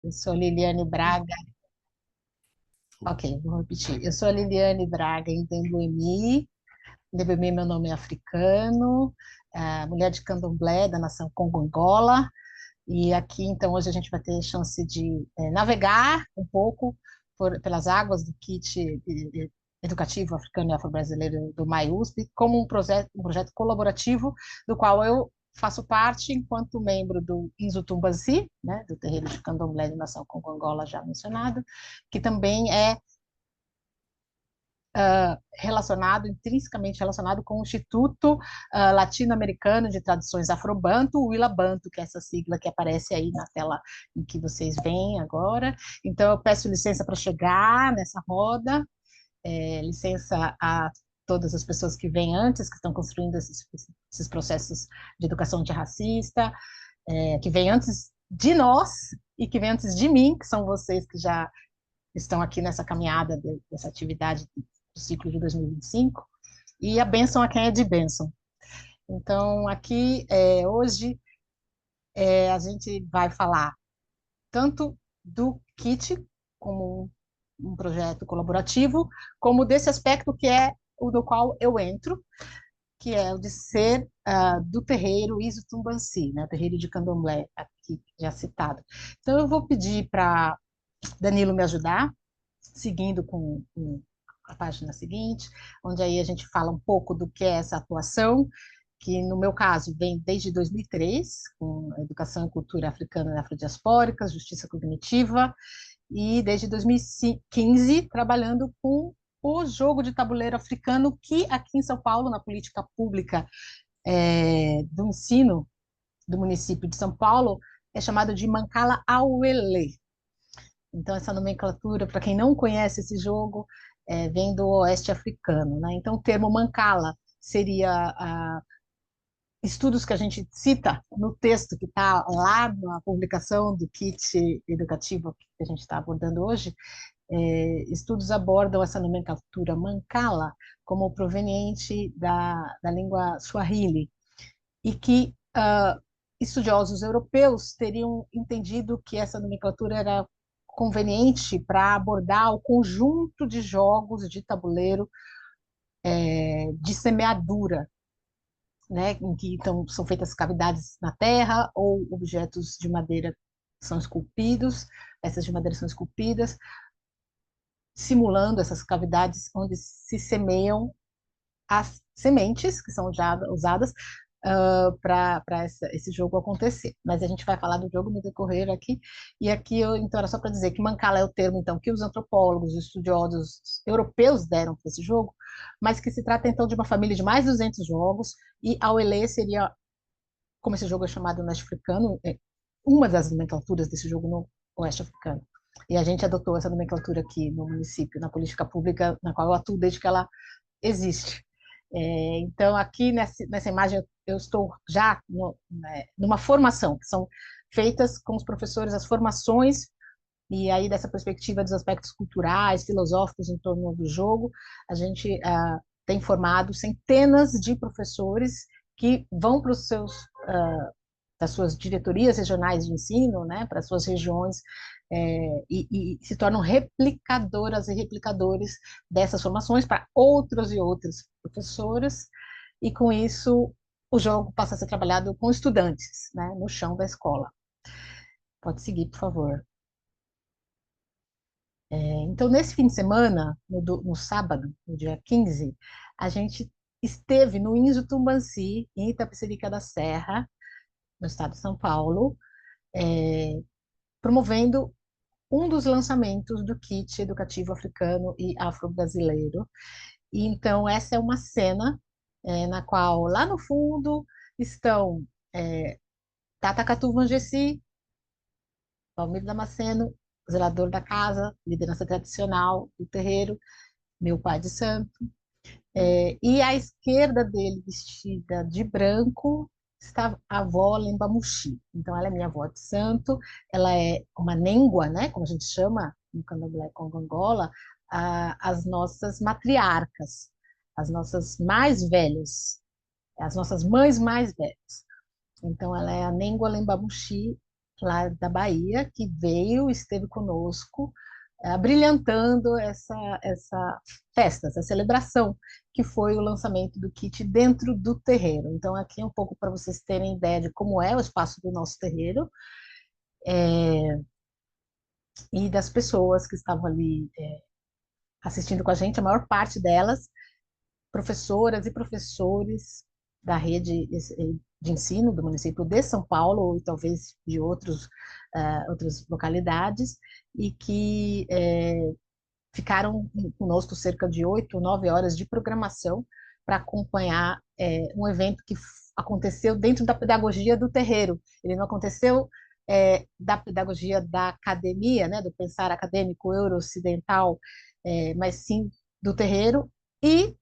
Eu sou Liliane Braga. Ok, vou repetir. Eu sou a Liliane Braga, em Demboimi. Demboimi, meu nome é africano, mulher de candomblé da nação Congo-Angola. E aqui, então, hoje a gente vai ter chance de navegar um pouco pelas águas do kit educativo africano e afro-brasileiro do MAIUSP, como um projeto colaborativo, do qual eu faço parte enquanto membro do Inzutumbanzi, né, do terreiro de candomblé da nação Congo-Angola, já mencionado, que também é intrinsecamente relacionado com o Instituto Latino-Americano de Tradições Afrobanto, o Ilabanto, que é essa sigla que aparece aí na tela em que vocês veem agora. Então, eu peço licença para chegar nessa roda, licença a todas as pessoas que vêm antes, que estão construindo esses processos de educação antirracista, que vêm antes de nós e que vêm antes de mim, que são vocês que já estão aqui nessa caminhada dessa atividade do ciclo de 2025, e a bênção a quem é de bênção. Então, aqui, hoje, a gente vai falar tanto do KIT, como um projeto colaborativo, como desse aspecto que é o do qual eu entro, que é o de ser do terreiro Iso Tumbanci, né, o terreiro de candomblé, aqui já citado. Então, eu vou pedir para Danilo me ajudar, seguindo com a página seguinte, onde aí a gente fala um pouco do que é essa atuação, que no meu caso vem desde 2003, com a educação e cultura africana e afrodiaspóricas, justiça cognitiva, e desde 2015 trabalhando com o jogo de tabuleiro africano, que aqui em São Paulo, na política pública do ensino do município de São Paulo, é chamado de Mancala Awele. Então, essa nomenclatura, para quem não conhece esse jogo, vem do oeste africano, né? Então, o termo Mancala seria estudos que a gente cita no texto que está lá na publicação do kit educativo que a gente está abordando hoje. Estudos abordam essa nomenclatura Mancala como proveniente da língua Swahili, e que estudiosos europeus teriam entendido que essa nomenclatura era conveniente para abordar o conjunto de jogos de tabuleiro de semeadura, né, em que então são feitas cavidades na terra ou objetos de madeira são esculpidos, peças de madeira são esculpidas, simulando essas cavidades onde se semeiam as sementes que são já usadas para esse jogo acontecer. Mas a gente vai falar do jogo no decorrer aqui, e aqui então era só para dizer que Mancala é o termo então que os antropólogos, os estudiosos europeus deram para esse jogo, mas que se trata então de uma família de mais de 200 jogos, e Awele seria, como esse jogo é chamado no oeste africano, uma das nomenclaturas desse jogo no oeste africano. E a gente adotou essa nomenclatura aqui no município, na política pública, na qual eu atuo desde que ela existe. Então, aqui nessa imagem, eu estou já numa formação, que são feitas com os professores as formações, e aí dessa perspectiva dos aspectos culturais, filosóficos em torno do jogo, a gente tem formado centenas de professores que vão para os seus das suas diretorias regionais de ensino, né, para as suas regiões, e se tornam replicadoras e replicadores dessas formações para outros e outras professoras, e com isso o jogo passa a ser trabalhado com estudantes, né, no chão da escola. Pode seguir, por favor. Então, nesse fim de semana, no sábado, no dia 15, a gente esteve no Inzo Tumbanci, em Itapecerica da Serra, no estado de São Paulo, promovendo um dos lançamentos do kit educativo africano e afro-brasileiro. E então, essa é uma cena na qual, lá no fundo, estão Tata Catu Vangessi, Palmiro Damasceno, zelador da casa, liderança tradicional do terreiro, meu pai de santo. E à esquerda dele, vestida de branco, está a avó Lembamuxi. Então, ela é minha avó de santo, ela é uma nêngua, né, como a gente chama no candomblé Congo-Angola, as nossas matriarcas, as nossas mais velhas, as nossas mães mais velhas. Então, ela é a Nêngua Lembamuxi, lá da Bahia, que veio, esteve conosco, brilhantando essa festa, essa celebração, que foi o lançamento do kit dentro do terreiro. Então, aqui é um pouco para vocês terem ideia de como é o espaço do nosso terreiro, e das pessoas que estavam ali assistindo com a gente, a maior parte delas, professoras e professores da rede de ensino do município de São Paulo, ou talvez de outras localidades, e que ficaram conosco cerca de 8, 9 horas de programação para acompanhar um evento que aconteceu dentro da pedagogia do terreiro. Ele não aconteceu da pedagogia da academia, né, do pensar acadêmico euro-ocidental, mas sim do terreiro, e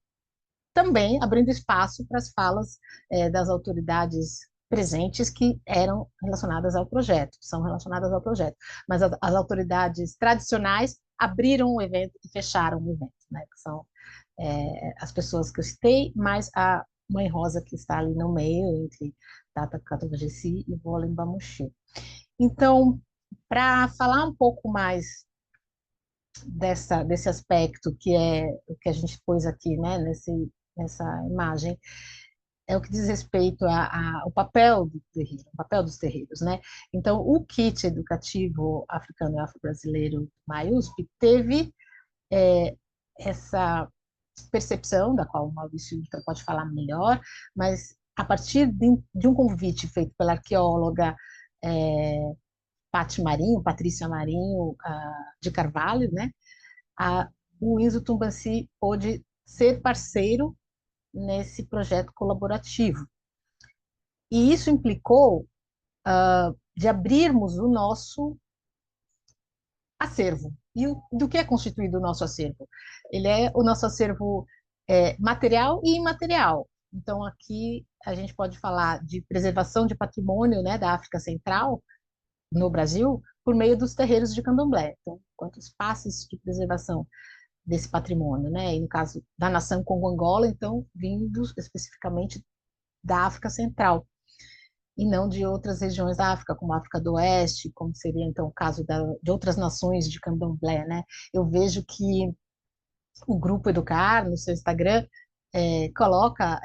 também abrindo espaço para as falas das autoridades presentes que eram relacionadas ao projeto, são relacionadas ao projeto. Mas as autoridades tradicionais abriram o evento e fecharam o evento, né? Que são as pessoas que eu citei, mais a Mãe Rosa, que está ali no meio, entre Tata Catuajeci e Vôlei Bamuxi. Então, para falar um pouco mais desse aspecto que é o que a gente pôs aqui, né, nessa imagem, é o que diz respeito ao papel do terreiro, o papel dos terreiros, né? Então, o kit educativo africano e afro-brasileiro MAIUSP teve essa percepção, da qual o Maurício pode falar melhor, mas a partir de um convite feito pela arqueóloga Patrícia Marinho de Carvalho, né? a, o INSO Tumbanci pôde ser parceiro nesse projeto colaborativo. E isso implicou de abrirmos o nosso acervo. E do que é constituído o nosso acervo? Ele é o nosso acervo material e imaterial. Então, aqui a gente pode falar de preservação de patrimônio, né, da África Central, no Brasil, por meio dos terreiros de candomblé. Então, quantos passos de preservação desse patrimônio, né? E no caso da nação Congo-Angola, então, vindos especificamente da África Central, e não de outras regiões da África, como a África do Oeste, como seria, então, o caso de outras nações de candomblé, né? Eu vejo que o Grupo Educar, no seu Instagram, coloca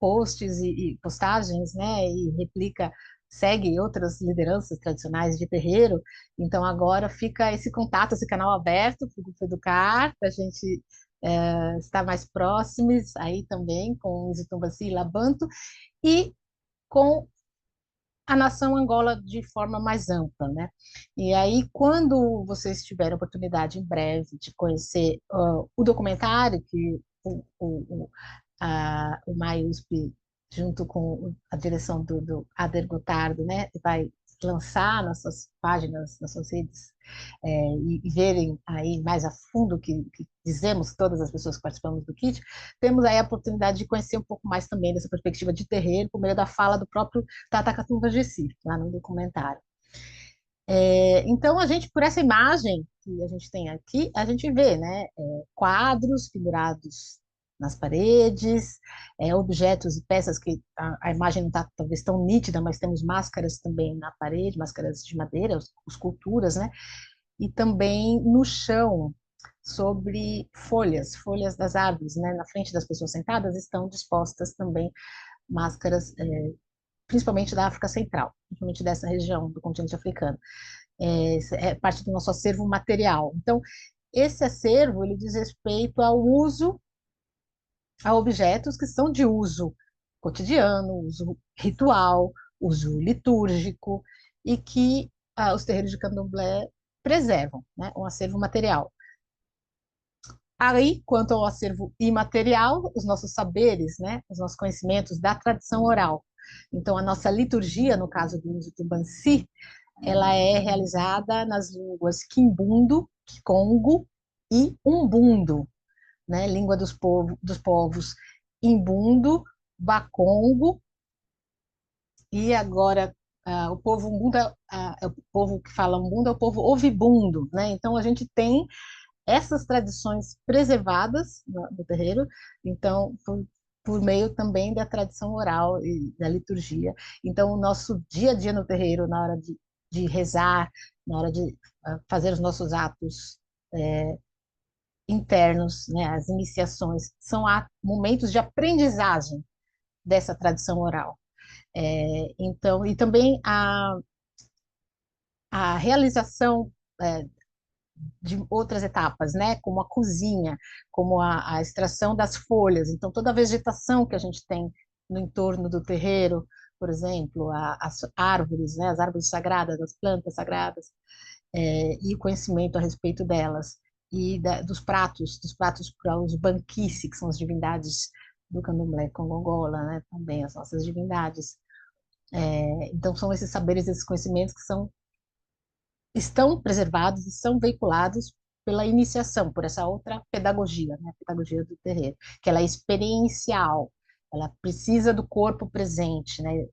posts e postagens, né? E replica, segue outras lideranças tradicionais de terreiro. Então, agora fica esse contato, esse canal aberto para o Grupo Educar, para a gente estar mais próximos aí também com o Isitumbaci e Labanto, e com a nação Angola de forma mais ampla, né? E aí, quando vocês tiverem a oportunidade em breve de conhecer o documentário que o MAIUSP, junto com a direção do Ader Gotardo, né, vai lançar nas suas páginas, nas suas redes, e verem aí mais a fundo o que dizemos, todas as pessoas que participamos do kit, temos aí a oportunidade de conhecer um pouco mais também dessa perspectiva de terreiro, por meio da fala do próprio Tata Catumba Gessi, lá no documentário. Então, a gente, por essa imagem que a gente tem aqui, a gente vê, né, quadros pendurados nas paredes, objetos e peças que a imagem não está talvez tão nítida, mas temos máscaras também na parede, máscaras de madeira, esculturas, né, e também no chão, sobre folhas das árvores, né, na frente das pessoas sentadas, estão dispostas também máscaras, principalmente da África Central, principalmente dessa região do continente africano. É parte do nosso acervo material. Então, esse acervo, ele diz respeito ao uso, a objetos que são de uso cotidiano, uso ritual, uso litúrgico, e que os terreiros de candomblé preservam, né, um acervo material. Aí, quanto ao acervo imaterial, os nossos saberes, né, os nossos conhecimentos da tradição oral. Então, a nossa liturgia, no caso do uso do Bansi, ela é realizada nas línguas Quimbundo, Kikongo e Umbundo, né? Língua dos povos Imbundo, Bakongo, e agora o povo Umbundo, o povo que fala Umbundo é o povo Ovibundo, né? Então, a gente tem essas tradições preservadas no terreiro, então, por meio também da tradição oral e da liturgia. Então, o nosso dia a dia no terreiro, na hora de de rezar, na hora de fazer os nossos atos internos, né, as iniciações, são momentos de aprendizagem dessa tradição oral. Então, e também a realização de outras etapas, né, como a cozinha, como a extração das folhas. Então, toda a vegetação que a gente tem no entorno do terreiro, por exemplo, as árvores, né, as árvores sagradas, as plantas sagradas, e o conhecimento a respeito delas e dos pratos para os banquice, que são as divindades do Candomblé Congongola, né, também as nossas divindades. Então, são esses saberes, esses conhecimentos que estão preservados e são veiculados pela iniciação, por essa outra pedagogia, né, a pedagogia do terreiro, que ela é experiencial, ela precisa do corpo presente, né,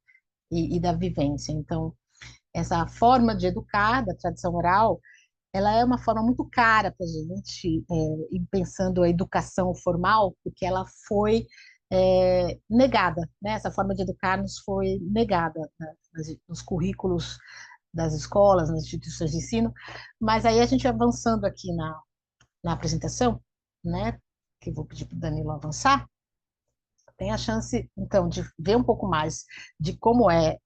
e da vivência. Então, essa forma de educar da tradição oral, ela é uma forma muito cara para a gente, ir pensando a educação formal, porque ela foi negada, né? Essa forma de educar nos foi negada, né, nos currículos das escolas, nas instituições de ensino, mas aí a gente avançando aqui na apresentação, né, que vou pedir para o Danilo avançar, tem a chance, então, de ver um pouco mais de como é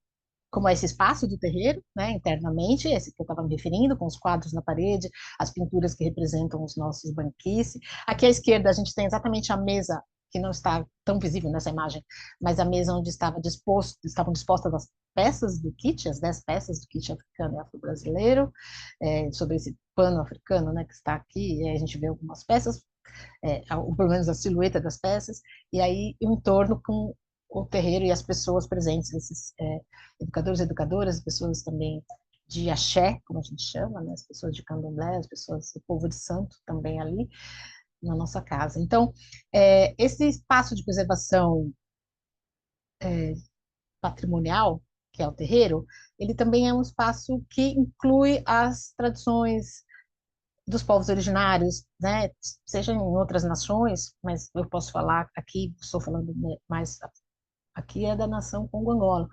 esse espaço do terreiro, né, internamente, esse que eu estava me referindo, com os quadros na parede, as pinturas que representam os nossos banquice. Aqui à esquerda a gente tem exatamente a mesa, que não está tão visível nessa imagem, mas a mesa onde estavam dispostas as peças do kit, as 10 peças do kit africano e afro-brasileiro, sobre esse pano africano, né, que está aqui, e aí a gente vê algumas peças, ou pelo menos a silhueta das peças, e aí em torno com o terreiro e as pessoas presentes, esses educadores e educadoras, pessoas também de axé, como a gente chama, né? As pessoas de candomblé, as pessoas do povo de santo também ali na nossa casa. Então, esse espaço de preservação patrimonial, que é o terreiro, ele também é um espaço que inclui as tradições dos povos originários, né? Seja em outras nações, mas eu posso falar aqui, estou falando mais aqui é da nação Congo-Angola.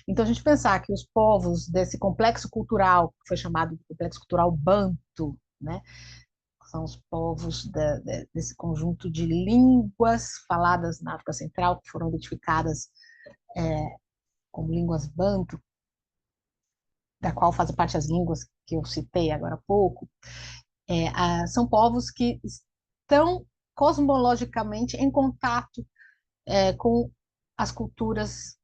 Então, a gente pensar que os povos desse complexo cultural, que foi chamado de complexo cultural Banto, né, são os povos desse conjunto de línguas faladas na África Central, que foram identificadas como línguas Banto, da qual fazem parte as línguas que eu citei agora há pouco, são povos que estão cosmologicamente em contato com as culturas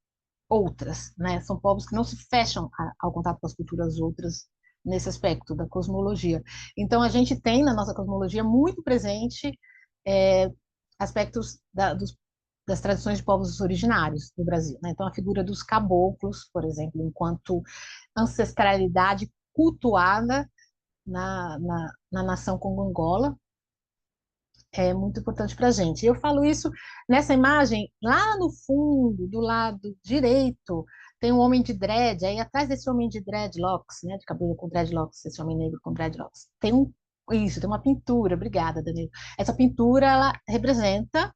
outras, né? São povos que não se fecham ao contato com as culturas outras nesse aspecto da cosmologia. Então, a gente tem na nossa cosmologia muito presente aspectos das tradições de povos originários do Brasil, né? Então, a figura dos caboclos, por exemplo, enquanto ancestralidade cultuada na nação Congo-Angola, é muito importante para a gente. Eu falo isso nessa imagem, lá no fundo, do lado direito, tem um homem de dread, aí atrás desse homem de dreadlocks, né, de cabelo com dreadlocks, esse homem negro com dreadlocks, tem uma pintura, obrigada, Danilo. Essa pintura, ela representa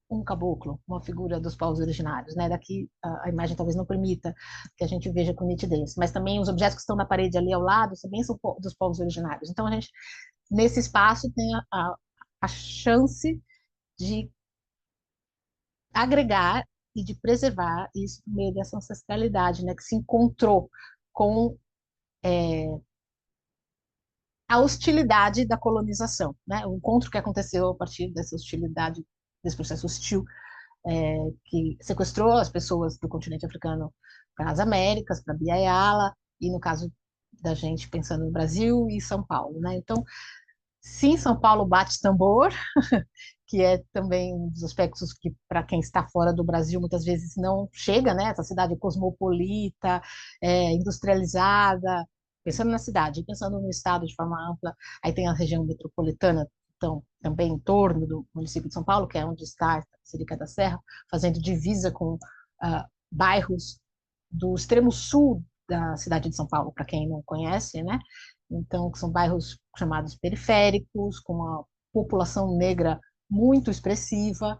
um caboclo, uma figura dos povos originários, né? Daqui a imagem talvez não permita que a gente veja com nitidez, mas também os objetos que estão na parede ali ao lado também são dos povos originários. Então, a gente, nesse espaço, tem a chance de agregar e de preservar isso por meio dessa ancestralidade, né, que se encontrou com a hostilidade da colonização, né, o encontro que aconteceu a partir dessa hostilidade, desse processo hostil, que sequestrou as pessoas do continente africano para as Américas, para Biayala, e no caso da gente pensando no Brasil e São Paulo, né? Então, sim, São Paulo bate tambor, que é também um dos aspectos que, para quem está fora do Brasil, muitas vezes não chega, né? Essa cidade cosmopolita, industrializada, pensando na cidade, pensando no estado de forma ampla, aí tem a região metropolitana, então, também em torno do município de São Paulo, que é onde está a Sirica da Serra, fazendo divisa com bairros do extremo sul da cidade de São Paulo, para quem não conhece, né? Então, são bairros chamados periféricos, com uma população negra muito expressiva,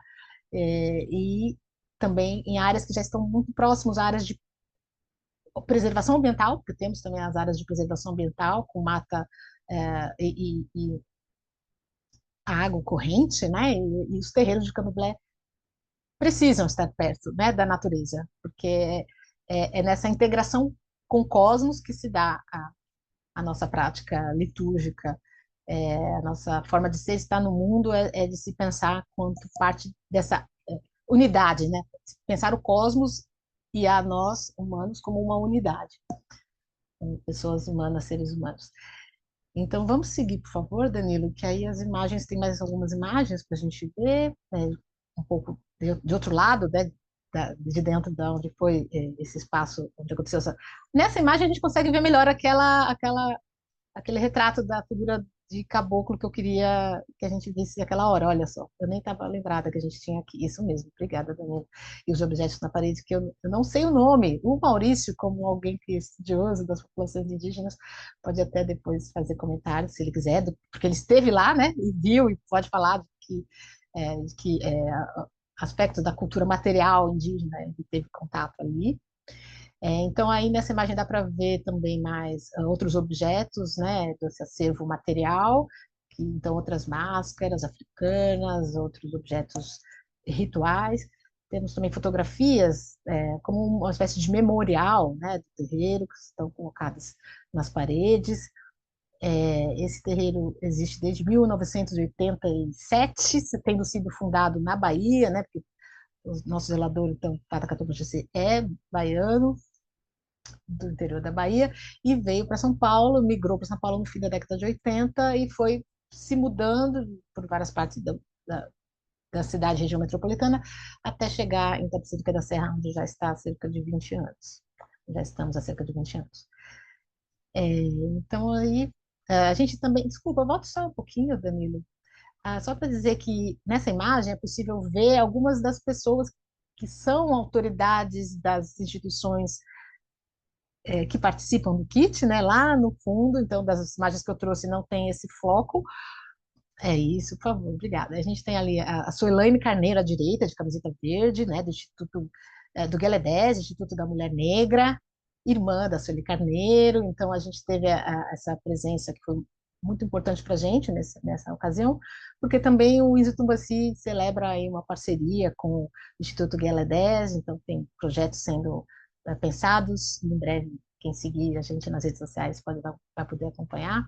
e também em áreas que já estão muito próximas, áreas preservação ambiental, porque temos também as áreas de preservação ambiental, com mata e água corrente, né? E os terreiros de candomblé precisam estar perto, né, da natureza, porque é nessa integração com o cosmos que se dá a nossa prática litúrgica, a nossa forma de ser, estar no mundo, é de se pensar quanto parte dessa unidade, né? Pensar o cosmos e a nós, humanos, como uma unidade, como pessoas humanas, seres humanos. Então, vamos seguir, por favor, Danilo, que aí as imagens, tem mais algumas imagens para a gente ver, um pouco de outro lado, né, de dentro de onde foi esse espaço onde aconteceu essa. Nessa imagem, a gente consegue ver melhor aquele retrato da figura de caboclo que eu queria que a gente visse naquela hora. Olha só, eu nem estava lembrada que a gente tinha aqui. Isso mesmo, obrigada, Danilo. E os objetos na parede, que eu não sei o nome. O Maurício, como alguém que é estudioso das populações indígenas, pode até depois fazer comentários, se ele quiser, porque ele esteve lá, né, e viu, e pode falar de que aspectos da cultura material indígena, ele teve contato ali. Então, aí nessa imagem dá para ver também mais outros objetos, né, desse acervo material, então outras máscaras africanas, outros objetos rituais. Temos também fotografias, como uma espécie de memorial, né, do terreiro, que estão colocadas nas paredes. Esse terreiro existe desde 1987, tendo sido fundado na Bahia, né, porque o nosso zelador, então, Tata Catubuxi, é baiano, do interior da Bahia, e veio para São Paulo, migrou para São Paulo no fim da década de 80 e foi se mudando por várias partes da cidade, região metropolitana, até chegar em Itapecerica da Serra, onde já está há cerca de 20 anos. Já estamos há cerca de 20 anos. Então, aí, a gente também... Desculpa, volta só um pouquinho, Danilo. Só para dizer que nessa imagem é possível ver algumas das pessoas que são autoridades das instituições que participam do kit, né, lá no fundo. Então, das imagens que eu trouxe não tem esse foco. É isso, por favor, obrigada. A gente tem ali a Suelaine Carneiro à direita, de camiseta verde, né, do Instituto do Gueledés, Instituto da Mulher Negra, irmã da Sueli Carneiro. Então, a gente teve essa presença que foi muito importante para a gente nessa ocasião, porque também o Instituto Tumbassi celebra aí uma parceria com o Instituto Gueledés, então tem projetos sendo pensados, e em breve, quem seguir a gente nas redes sociais vai poder acompanhar.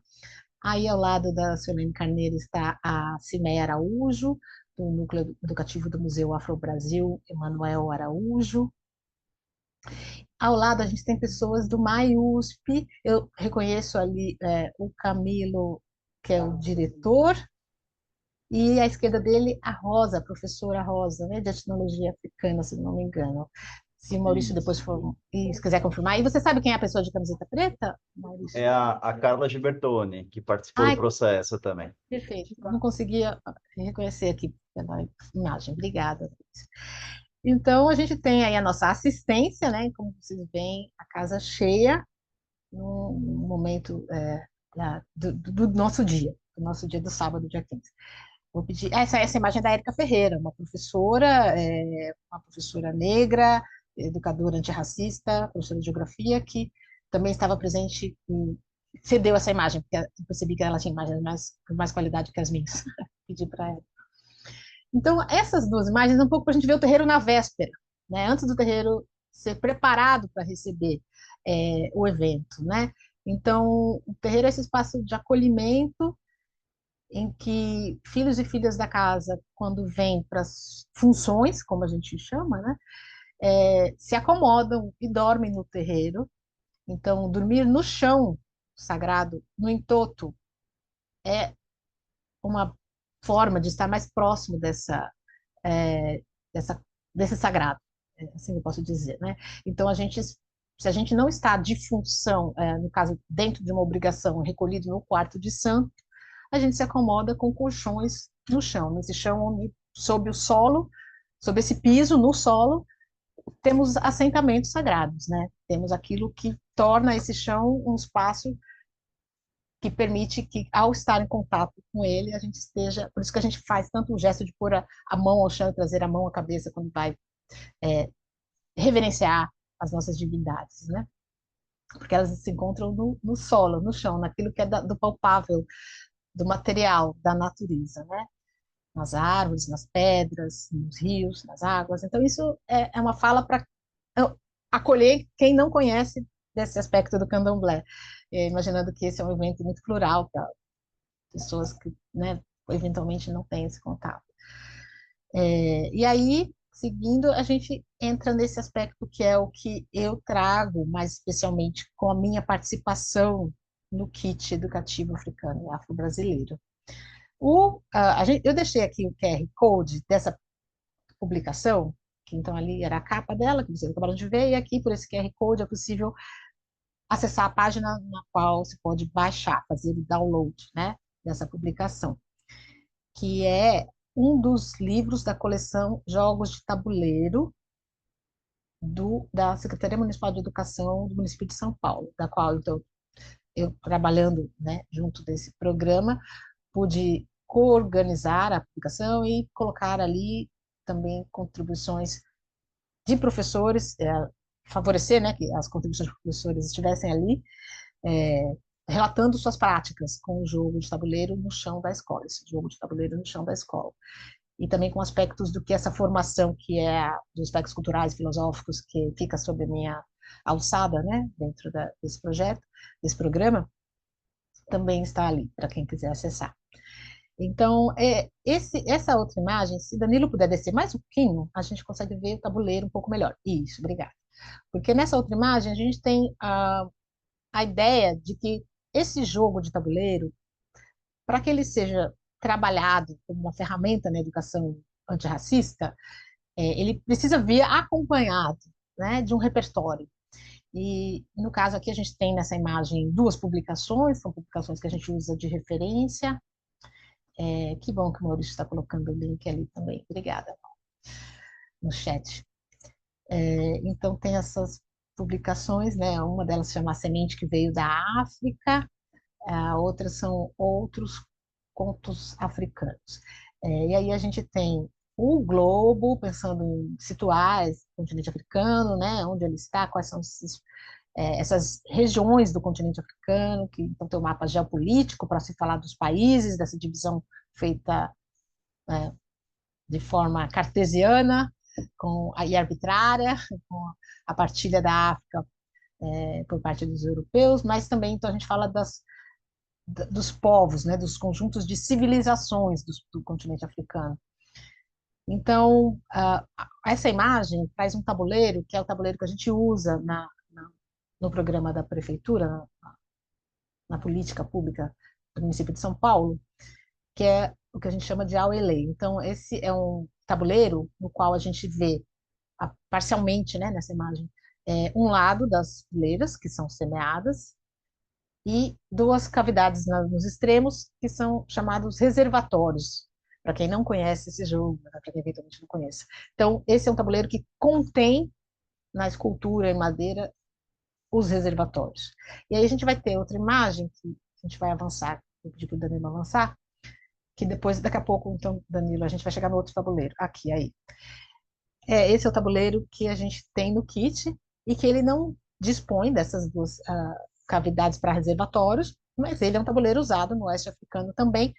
Aí, ao lado da Suelaine Carneiro, está a Cimeia Araújo, do Núcleo Educativo do Museu Afro-Brasil, Emanuel Araújo. Ao lado, a gente tem pessoas do MAI-USP, eu reconheço ali o Camilo, que é o diretor, e à esquerda dele, a Rosa, a professora Rosa, né, de etnologia africana, se não me engano. Se o Maurício depois for, e se quiser confirmar. E você sabe quem é a pessoa de camiseta preta, Maurício? É a Carla Gilbertoni, que participou do Ai, processo também. perfeito. Eu não conseguia reconhecer aqui pela imagem. Obrigada. Então, a gente tem aí a nossa assistência, né? Como vocês veem, a casa cheia no momento do nosso dia, do nosso dia do sábado, dia 15. Vou pedir. Essa imagem é da Érica Ferreira, uma professora negra, educadora antirracista, professora de geografia, que também estava presente cedeu essa imagem, porque eu percebi que ela tinha imagens com mais qualidade que as minhas. Pedi para ela. Então, essas duas imagens é um pouco para a gente ver o terreiro na véspera, né? Antes do terreiro ser preparado para receber o evento, né? Então, o terreiro é esse espaço de acolhimento em que filhos e filhas da casa, quando vêm para as funções, como a gente chama, né, se acomodam e dormem no terreiro. Então, dormir no chão sagrado, no entoto, é uma forma de estar mais próximo é, dessa, desse sagrado, assim eu posso dizer, né? Então, se a gente não está de função, no caso, dentro de uma obrigação, recolhido no quarto de santo, a gente se acomoda com colchões no chão, nesse chão onde, sob o solo, sob esse piso, no solo, temos assentamentos sagrados, né? Temos aquilo que torna esse chão um espaço que permite que, ao estar em contato com ele, a gente esteja. Por isso que a gente faz tanto o gesto de pôr a mão ao chão e trazer a mão à cabeça quando vai reverenciar as nossas divindades, né? porque elas se encontram no solo, no chão, naquilo que é do palpável, do material, da natureza, né? Nas árvores, nas pedras, nos rios, nas águas. Então, isso é uma fala para acolher quem não conhece desse aspecto do candomblé, imaginando que esse é um evento muito plural para pessoas que, né, eventualmente não têm esse contato. E aí, seguindo, a gente entra nesse aspecto que é o que eu trago, mais especialmente com a minha participação no kit educativo africano e afro-brasileiro. Eu deixei aqui o QR Code dessa publicação, que então ali era a capa dela, que vocês acabaram de ver, e aqui por esse QR Code é possível acessar a página na qual se pode baixar, fazer o download, né, dessa publicação, que é um dos livros da coleção Jogos de Tabuleiro da Secretaria Municipal de Educação do município de São Paulo, da qual, então, eu trabalhando, né, junto desse programa, pude coorganizar a publicação e colocar ali também contribuições de professores, favorecer, né, que as contribuições de professores estivessem ali, é, relatando suas práticas com o jogo de tabuleiro no chão da escola, esse jogo de tabuleiro no chão da escola. E também com aspectos do que essa formação, que é dos aspectos culturais, filosóficos, que fica sob a minha alçada, né, dentro desse projeto, desse programa, também está ali, para quem quiser acessar. Então, essa outra imagem, se Danilo puder descer mais um pouquinho, a gente consegue ver o tabuleiro um pouco melhor. Isso, obrigada. Porque nessa outra imagem, a gente tem a ideia de que esse jogo de tabuleiro, para que ele seja trabalhado como uma ferramenta na educação antirracista, ele precisa vir acompanhado, né, de um repertório. E, no caso aqui, a gente tem nessa imagem duas publicações, são publicações que a gente usa de referência. Que bom que o Maurício está colocando o link ali também. Obrigada, no chat. Então, tem essas publicações, né? Uma delas se chama A Semente que Veio da África, a outra são Outros Contos Africanos. E aí a gente tem o globo, pensando em situar esse continente africano, né? Onde ele está, quais são essas regiões do continente africano, que então tem o mapa geopolítico para se falar dos países, dessa divisão feita de forma cartesiana e arbitrária, com a partilha da África por parte dos europeus, mas também então a gente fala dos povos, né, dos conjuntos de civilizações do continente africano. Então, essa imagem traz um tabuleiro, que é o tabuleiro que a gente usa no programa da prefeitura, na política pública do município de São Paulo, que é o que a gente chama de Auelê. Então, esse é um tabuleiro no qual a gente vê parcialmente, né, nessa imagem, um lado das fileiras, que são semeadas, e duas cavidades nos extremos, que são chamados reservatórios, para quem não conhece esse jogo, né, para quem eventualmente não conhece. Então, esse é um tabuleiro que contém, na escultura em madeira, os reservatórios. E aí a gente vai ter outra imagem, que a gente vai avançar, vou pedir para o Danilo avançar, que depois, daqui a pouco, então, Danilo, a gente vai chegar no outro tabuleiro. Aqui, aí. Esse é o tabuleiro que a gente tem no kit e que ele não dispõe dessas duas cavidades para reservatórios, mas ele é um tabuleiro usado no oeste africano também.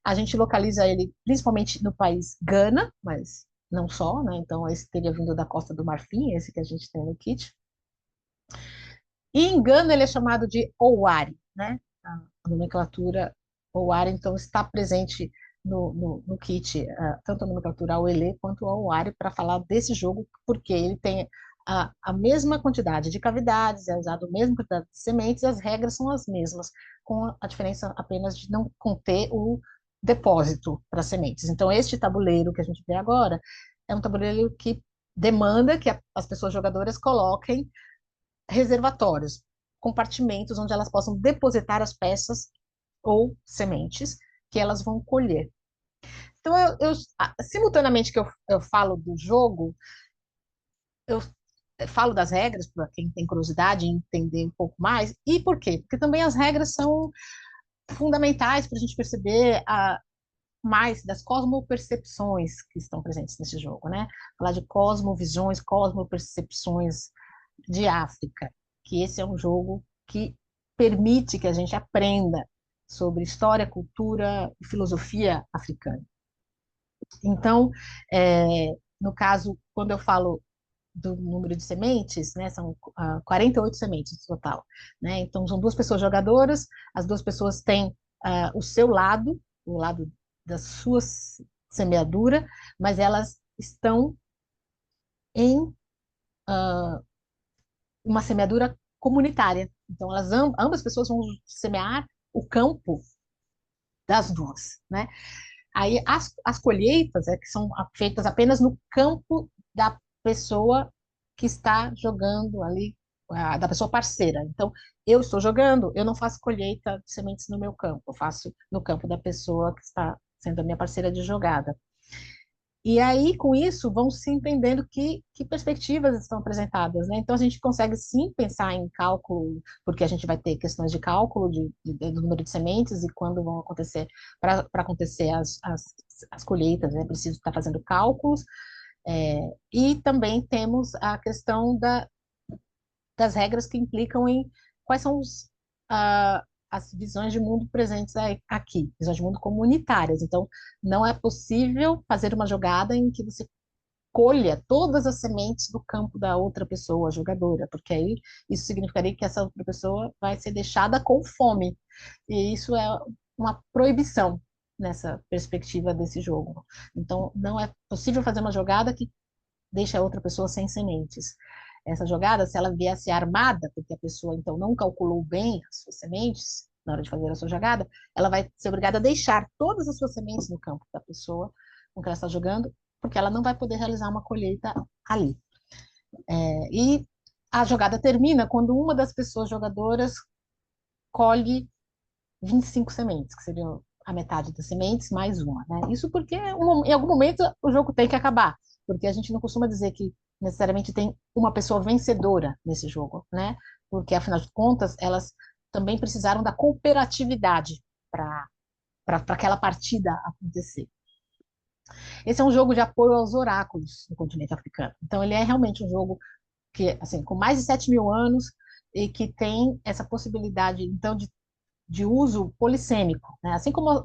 A gente localiza ele principalmente no país Gana, mas não só, né? Então, esse teria vindo da Costa do Marfim, esse que a gente tem no kit. E em Gana ele é chamado de Owari, né? A nomenclatura Owari, então, está presente no kit, tanto a nomenclatura Auelê quanto o Owari, para falar desse jogo, porque ele tem a mesma quantidade de cavidades, é usado o mesmo quantidade de sementes, e as regras são as mesmas, com a diferença apenas de não conter o depósito para sementes. Então, este tabuleiro que a gente vê agora é um tabuleiro que demanda que as pessoas jogadoras coloquem reservatórios, compartimentos onde elas possam depositar as peças ou sementes que elas vão colher. Então, simultaneamente que eu falo do jogo, eu falo das regras para quem tem curiosidade em entender um pouco mais. E por quê? Porque também as regras são fundamentais para a gente perceber mais das cosmopercepções que estão presentes nesse jogo, né? Falar de cosmovisões, cosmopercepções de África, que esse é um jogo que permite que a gente aprenda sobre história, cultura e filosofia africana. Então, no caso, quando eu falo do número de sementes, né, são 48 sementes no total, né? Então, são duas pessoas jogadoras, as duas pessoas têm o seu lado, o lado da sua semeadura, mas elas estão em uma semeadura comunitária. Então, ambas pessoas vão semear o campo das duas, né? Aí as colheitas que são feitas apenas no campo da pessoa que está jogando ali, da pessoa parceira. Então, eu estou jogando, eu não faço colheita de sementes no meu campo, eu faço no campo da pessoa que está sendo a minha parceira de jogada. E aí, com isso, vão se entendendo que perspectivas estão apresentadas, né? Então, a gente consegue, sim, pensar em cálculo, porque a gente vai ter questões de cálculo do número de sementes e quando vão acontecer, para acontecer as colheitas, é preciso estar fazendo cálculos. E também temos a questão das regras que implicam em quais são as visões de mundo presentes aqui, visões de mundo comunitárias. Então, não é possível fazer uma jogada em que você colha todas as sementes do campo da outra pessoa, jogadora, porque aí isso significaria que essa outra pessoa vai ser deixada com fome. E isso é uma proibição nessa perspectiva desse jogo. Então, não é possível fazer uma jogada que deixa a outra pessoa sem sementes. Essa jogada, se ela viesse armada, porque a pessoa então não calculou bem as suas sementes na hora de fazer a sua jogada, ela vai ser obrigada a deixar todas as suas sementes no campo da pessoa com que ela está jogando, porque ela não vai poder realizar uma colheita ali. E a jogada termina quando uma das pessoas jogadoras colhe 25 sementes, que seriam a metade das sementes mais uma, né? Isso porque em algum momento o jogo tem que acabar, porque a gente não costuma dizer que necessariamente tem uma pessoa vencedora nesse jogo, né? Porque afinal de contas elas também precisaram da cooperatividade para aquela partida acontecer. Esse é um jogo de apoio aos oráculos no continente africano. Então ele é realmente um jogo que, assim, com mais de 7.000 anos e que tem essa possibilidade, então, de uso polissêmico, né? Assim como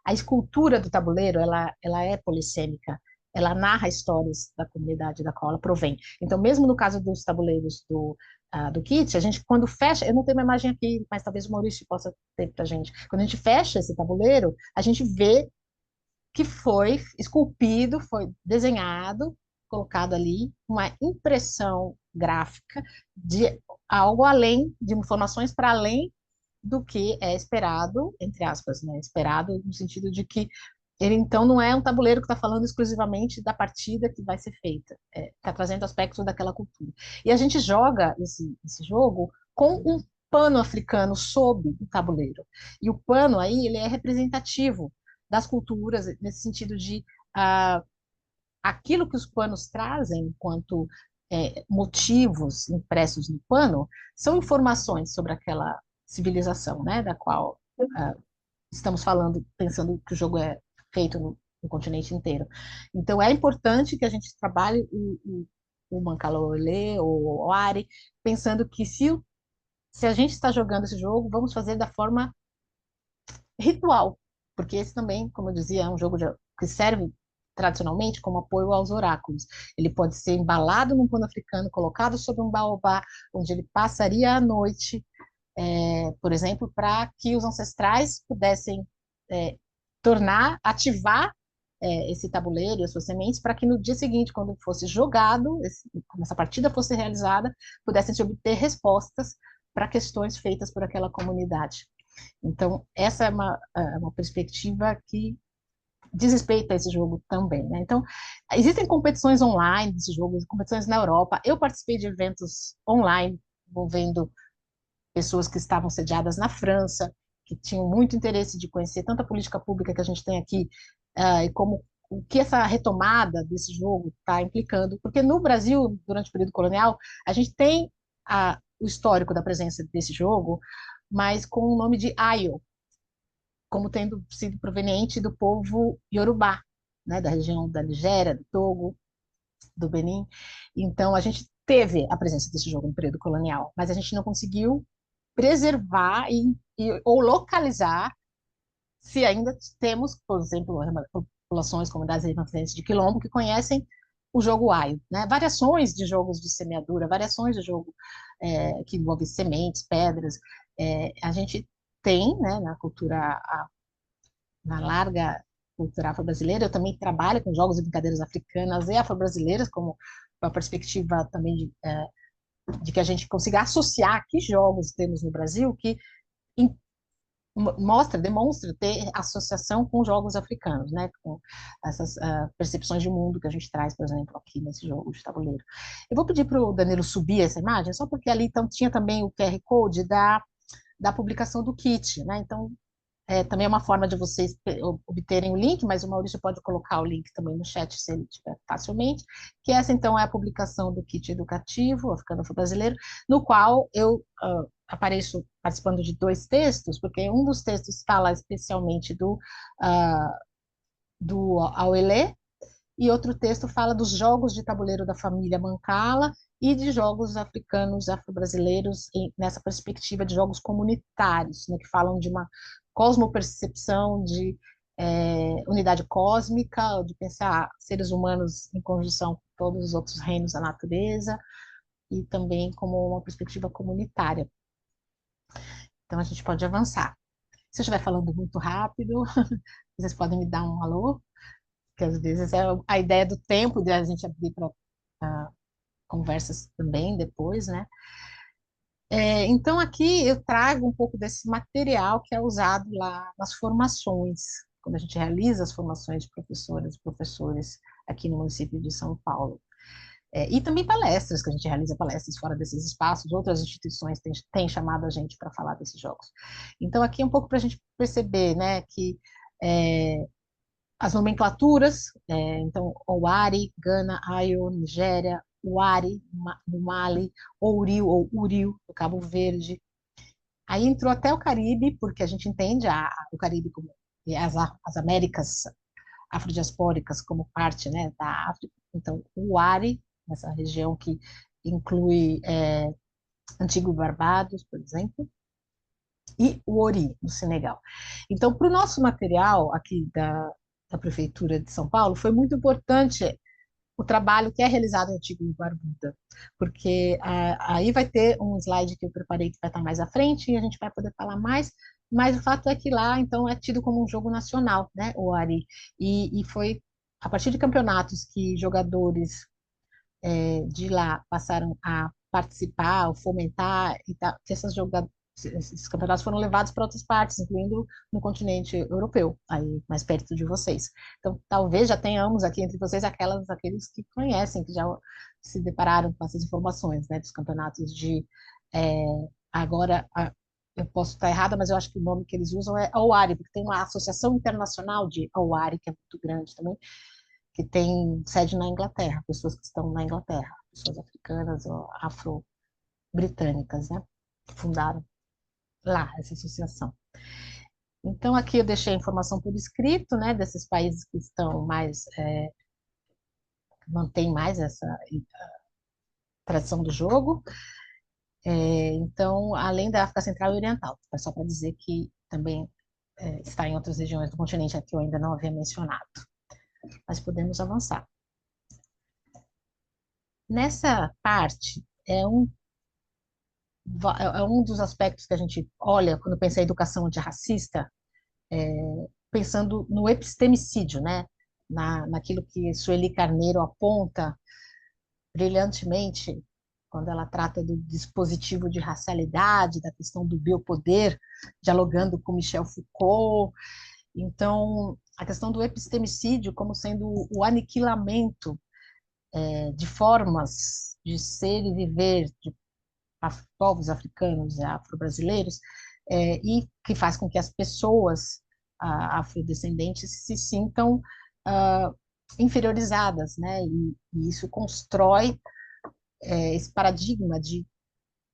a escultura do tabuleiro, ela é polissêmica, ela narra histórias da comunidade da qual ela provém. Então, mesmo no caso dos tabuleiros do kit, a gente, quando fecha, eu não tenho uma imagem aqui, mas talvez o Maurício possa ter para a gente. Quando a gente fecha esse tabuleiro, a gente vê que foi esculpido, foi desenhado, colocado ali, uma impressão gráfica de algo além, de informações para além do que é esperado, entre aspas, né? Esperado no sentido de que ele, então, não é um tabuleiro que está falando exclusivamente da partida que vai ser feita, está trazendo aspectos daquela cultura. E a gente joga esse jogo com um pano africano sob o tabuleiro. E o pano aí, ele é representativo das culturas, nesse sentido de aquilo que os panos trazem enquanto motivos impressos no pano são informações sobre aquela civilização, né, da qual estamos falando, pensando que o jogo é feito no continente inteiro. Então, é importante que a gente trabalhe o Mancala-Olê ou o Oari, pensando que se a gente está jogando esse jogo, vamos fazer da forma ritual, porque esse também, como eu dizia, é um jogo que serve tradicionalmente como apoio aos oráculos. Ele pode ser embalado num pano africano, colocado sobre um baobá, onde ele passaria a noite, por exemplo, para que os ancestrais pudessem ativar esse tabuleiro e as suas sementes, para que no dia seguinte, quando fosse jogado, quando essa partida fosse realizada, pudessem se obter respostas para questões feitas por aquela comunidade. Então, essa é uma perspectiva que diz respeito a esse jogo também, né? Então, existem competições online desse jogo, competições na Europa. Eu participei de eventos online envolvendo pessoas que estavam sediadas na França, que tinham muito interesse de conhecer tanto a política pública que a gente tem aqui, e como o que essa retomada desse jogo está implicando. Porque no Brasil, durante o período colonial, a gente tem o histórico da presença desse jogo, mas com o nome de Ayo, como tendo sido proveniente do povo Yorubá, né, da região da Nigéria, do Togo, do Benin. Então, a gente teve a presença desse jogo no período colonial, mas a gente não conseguiu preservar ou localizar se ainda temos, por exemplo, populações, comunidades remanescentes de Quilombo que conhecem o jogo aio, né? Variações de jogos de semeadura, variações de jogo que envolve sementes, pedras. A gente tem, né, na larga cultura afro-brasileira, eu também trabalho com jogos e brincadeiras africanas e afro-brasileiras, como a perspectiva também de que a gente consiga associar que jogos temos no Brasil que demonstra ter associação com jogos africanos, né? Com essas percepções de mundo que a gente traz, por exemplo, aqui nesse jogo de tabuleiro. Eu vou pedir para o Danilo subir essa imagem, só porque ali então, tinha também o QR Code da publicação do kit, né? Então, também é uma forma de vocês obterem o link, mas o Maurício pode colocar o link também no chat, se ele tiver facilmente, que essa, então, é a publicação do kit educativo africano brasileiro, no qual eu apareço participando de 2 textos, porque um dos textos fala especialmente do Auelê, e outro texto fala dos jogos de tabuleiro da família Mancala e de jogos africanos, afro-brasileiros, nessa perspectiva de jogos comunitários, né, que falam de uma cosmopercepção de unidade cósmica, de pensar seres humanos em conjunção com todos os outros reinos da natureza, e também como uma perspectiva comunitária. Então, a gente pode avançar. Se eu estiver falando muito rápido, vocês podem me dar um alô, que às vezes é a ideia do tempo de a gente abrir para conversas também depois, né? Então, aqui eu trago um pouco desse material que é usado lá nas formações, quando a gente realiza as formações de professoras e professores aqui no município de São Paulo. E também palestras, que a gente realiza palestras fora desses espaços, outras instituições têm chamado a gente para falar desses jogos. Então, aqui é um pouco para a gente perceber, né, que as nomenclaturas, então, Owari, Gana, Ayo, Nigéria, Wari, no Mali, Ouriu ou Uriu, no Cabo Verde. Aí entrou até o Caribe, porque a gente entende o Caribe como e as Américas afrodiaspóricas como parte, né, da África. Então, o Wari, nessa região que inclui Antigua e Barbados, por exemplo, e o Ori, no Senegal. Então, para o nosso material aqui da Prefeitura de São Paulo, foi muito importante o trabalho que é realizado em Antigua e Barbuda, porque aí vai ter um slide que eu preparei que vai estar mais à frente e a gente vai poder falar mais, mas o fato é que lá, então, é tido como um jogo nacional, né, o Ari, e foi a partir de campeonatos que jogadores de lá passaram a participar, ou fomentar, que esses campeonatos foram levados para outras partes, incluindo no continente europeu, aí mais perto de vocês. Então, talvez já tenhamos aqui entre vocês aqueles que conhecem, que já se depararam com essas informações, né, dos campeonatos é, agora, eu posso estar errada, mas eu acho que o nome que eles usam é OARI, porque tem uma associação internacional de OARI, que é muito grande também, que tem sede na Inglaterra, pessoas que estão na Inglaterra, pessoas africanas ou afro-britânicas, né, que fundaram lá essa associação. Então, aqui eu deixei a informação por escrito, né, desses países que estão mais, mantém mais essa tradição do jogo. Então, além da África Central e Oriental, é só para dizer que também está em outras regiões do continente que eu ainda não havia mencionado. Mas podemos avançar. Nessa parte, é um dos aspectos que a gente olha quando pensa em educação antirracista, pensando no epistemicídio, né? Naquilo que Sueli Carneiro aponta brilhantemente quando ela trata do dispositivo de racialidade, da questão do biopoder, dialogando com Michel Foucault. Então, a questão do epistemicídio como sendo o aniquilamento de formas de ser e viver de povos africanos e afro-brasileiros, e que faz com que as pessoas afrodescendentes se sintam inferiorizadas, né? E isso constrói esse paradigma de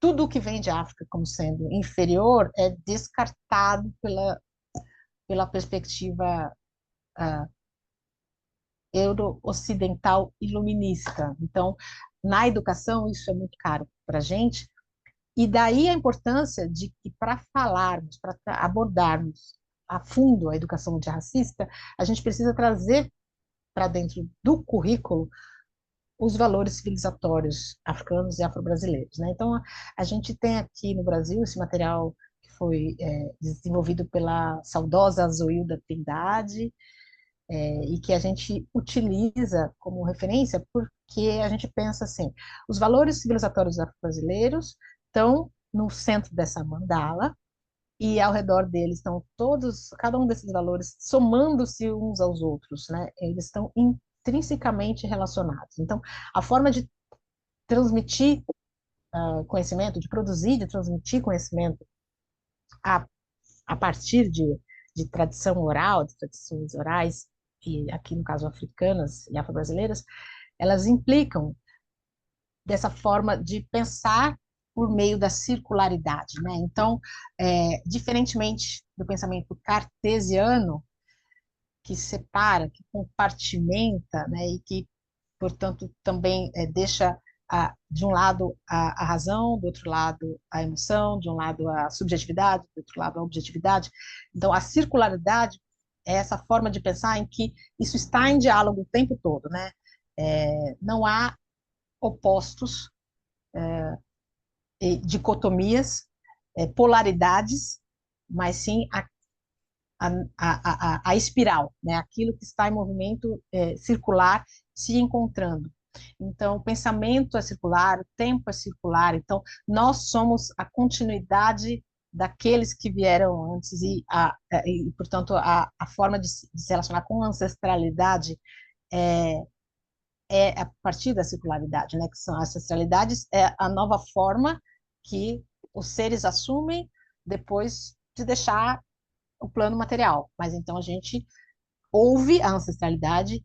tudo o que vem de África como sendo inferior é descartado pela perspectiva euro-ocidental iluminista. Então, na educação isso é muito caro para a gente, e daí a importância de que para falarmos, para abordarmos a fundo a educação antirracista, a gente precisa trazer para dentro do currículo os valores civilizatórios africanos e afro-brasileiros, né? Então, a gente tem aqui no Brasil esse material que foi desenvolvido pela saudosa Zoilda Trindade, e que a gente utiliza como referência porque a gente pensa assim, os valores civilizatórios afro-brasileiros estão no centro dessa mandala, e ao redor deles estão todos, cada um desses valores somando-se uns aos outros, né? Eles estão intrinsecamente relacionados. Então, a forma de transmitir conhecimento, de produzir, de transmitir conhecimento a, a partir de tradição oral, de tradições orais, e aqui no caso africanas e afro-brasileiras, elas implicam dessa forma de pensar por meio da circularidade, né? Então, diferentemente do pensamento cartesiano, que separa, que compartimenta, né? E que, portanto, também deixa de um lado a razão, do outro lado a emoção, de um lado a subjetividade, do outro lado a objetividade. Então, a circularidade é essa forma de pensar em que isso está em diálogo o tempo todo, né? Não há opostos, dicotomias, polaridades, mas sim a espiral, né? Aquilo que está em movimento circular se encontrando. Então, o pensamento é circular, o tempo é circular, então nós somos a continuidade daqueles que vieram antes e portanto, a forma de se relacionar com a ancestralidade é, é a partir da circularidade, né? Que são as ancestralidades, é a nova forma que os seres assumem depois de deixar o plano material. Mas então a gente ouve a ancestralidade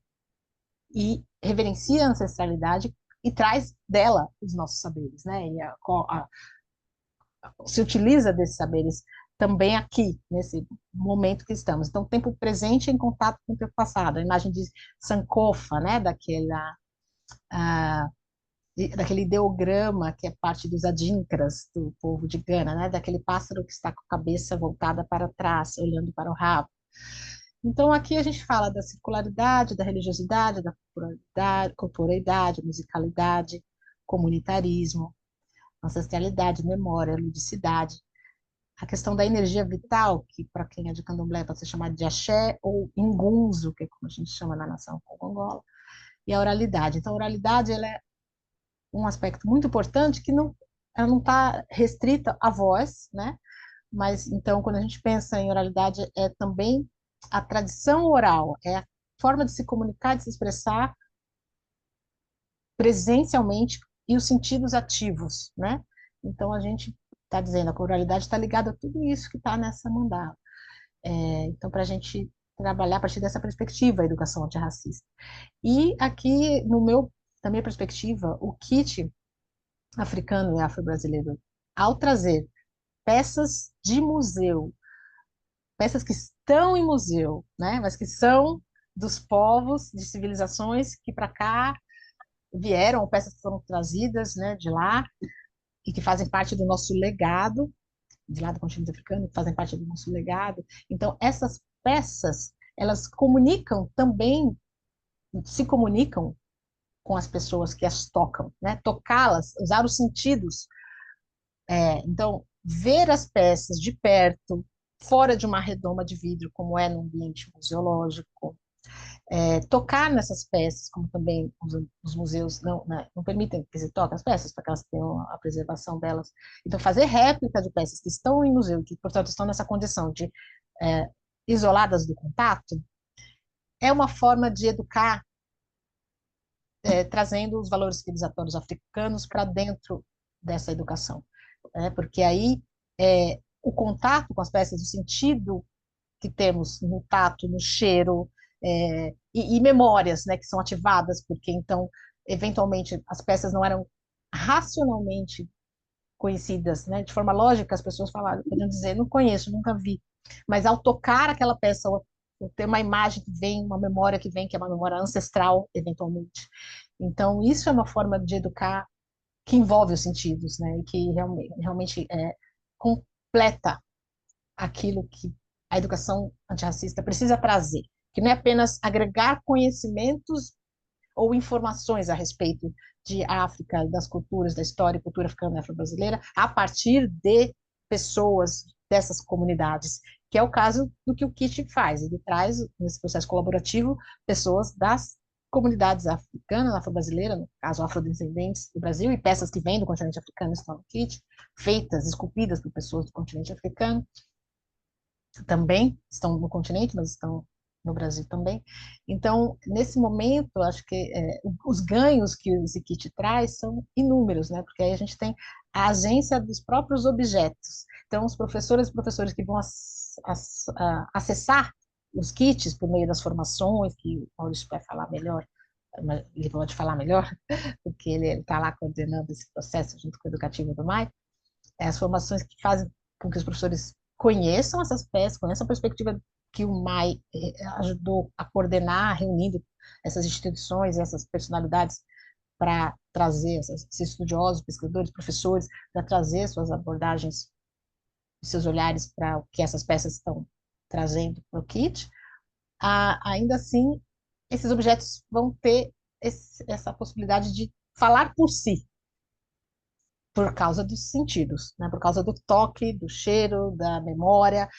e reverencia a ancestralidade e traz dela os nossos saberes, né? E se utiliza desses saberes também aqui, nesse momento que estamos. Então, tempo presente em contato com o tempo passado. A imagem de Sankofa, né? Ah, daquele ideograma que é parte dos adinkras do povo de Gana, né? Daquele pássaro que está com a cabeça voltada para trás, olhando para o rabo. Então, aqui a gente fala da circularidade, da religiosidade, da corporeidade, musicalidade, comunitarismo, ancestralidade, memória, ludicidade. A questão da energia vital, que para quem é de candomblé pode ser chamada de axé ou ingunzo, que é como a gente chama na nação congo-angola, e a oralidade. Então, a oralidade ela é um aspecto muito importante que ela não está restrita à voz, né? Mas, então, quando a gente pensa em oralidade, é também a tradição oral, é a forma de se comunicar, de se expressar presencialmente e os sentidos ativos, né? Então, a gente está dizendo, a oralidade está ligada a tudo isso que está nessa mandala. Então, para a gente trabalhar a partir dessa perspectiva, a educação antirracista. E aqui, da minha perspectiva, o kit africano e afro-brasileiro, ao trazer peças de museu, peças que estão em museu, né, mas que são dos povos, de civilizações que para cá vieram, ou peças que foram trazidas, né, de lá, e que fazem parte do nosso legado, de lá do continente africano, que fazem parte do nosso legado. Então, essas peças, elas comunicam também, se comunicam com as pessoas que as tocam, né? Tocá-las, usar os sentidos. Então, ver as peças de perto, fora de uma redoma de vidro, como é no ambiente museológico, tocar nessas peças, como também os museus não, né, não permitem que se toque as peças, para que elas tenham a preservação delas. Então, fazer réplica de peças que estão em museu, que, portanto, estão nessa condição de isoladas do contato, é uma forma de educar, trazendo os valores civilizatórios africanos para dentro dessa educação. Porque aí o contato com as peças, o sentido que temos no tato, no cheiro, e memórias, né, que são ativadas, porque então, eventualmente, as peças não eram racionalmente conhecidas, né, de forma lógica, as pessoas falaram, podiam dizer, não conheço, nunca vi, mas ao tocar aquela peça, ou ter uma imagem que vem, uma memória que vem, que é uma memória ancestral, eventualmente, Então, isso é uma forma de educar que envolve os sentidos, né? E que realmente completa aquilo que a educação antirracista precisa trazer, que não é apenas agregar conhecimentos ou informações a respeito de África, das culturas, da história e cultura africana e afro-brasileira, a partir de pessoas dessas comunidades, que é o caso do que o KIT faz. Ele traz, nesse processo colaborativo, pessoas das comunidades africanas, afro-brasileiras, no caso afrodescendentes do Brasil, e peças que vêm do continente africano estão no KIT, feitas, esculpidas por pessoas do continente africano, também estão no continente, mas estão no Brasil também. Então, nesse momento, acho que os ganhos que o Zikit traz são inúmeros, né? Porque aí a gente tem a agência dos próprios objetos. Então, os professores e professores que vão acessar os kits por meio das formações, que o Maurício vai falar melhor, ele pode falar melhor, porque ele está lá coordenando esse processo junto com o Educativo do MAI, as formações que fazem com que os professores conheçam essas peças, conheçam a perspectiva que o MAI ajudou a coordenar, reunindo essas instituições, essas personalidades para trazer esses estudiosos, pesquisadores, professores, para trazer suas abordagens, seus olhares para o que essas peças estão trazendo para o kit. Ainda assim, esses objetos vão ter essa possibilidade de falar por si, por causa dos sentidos, né? Por causa do toque, do cheiro, da memória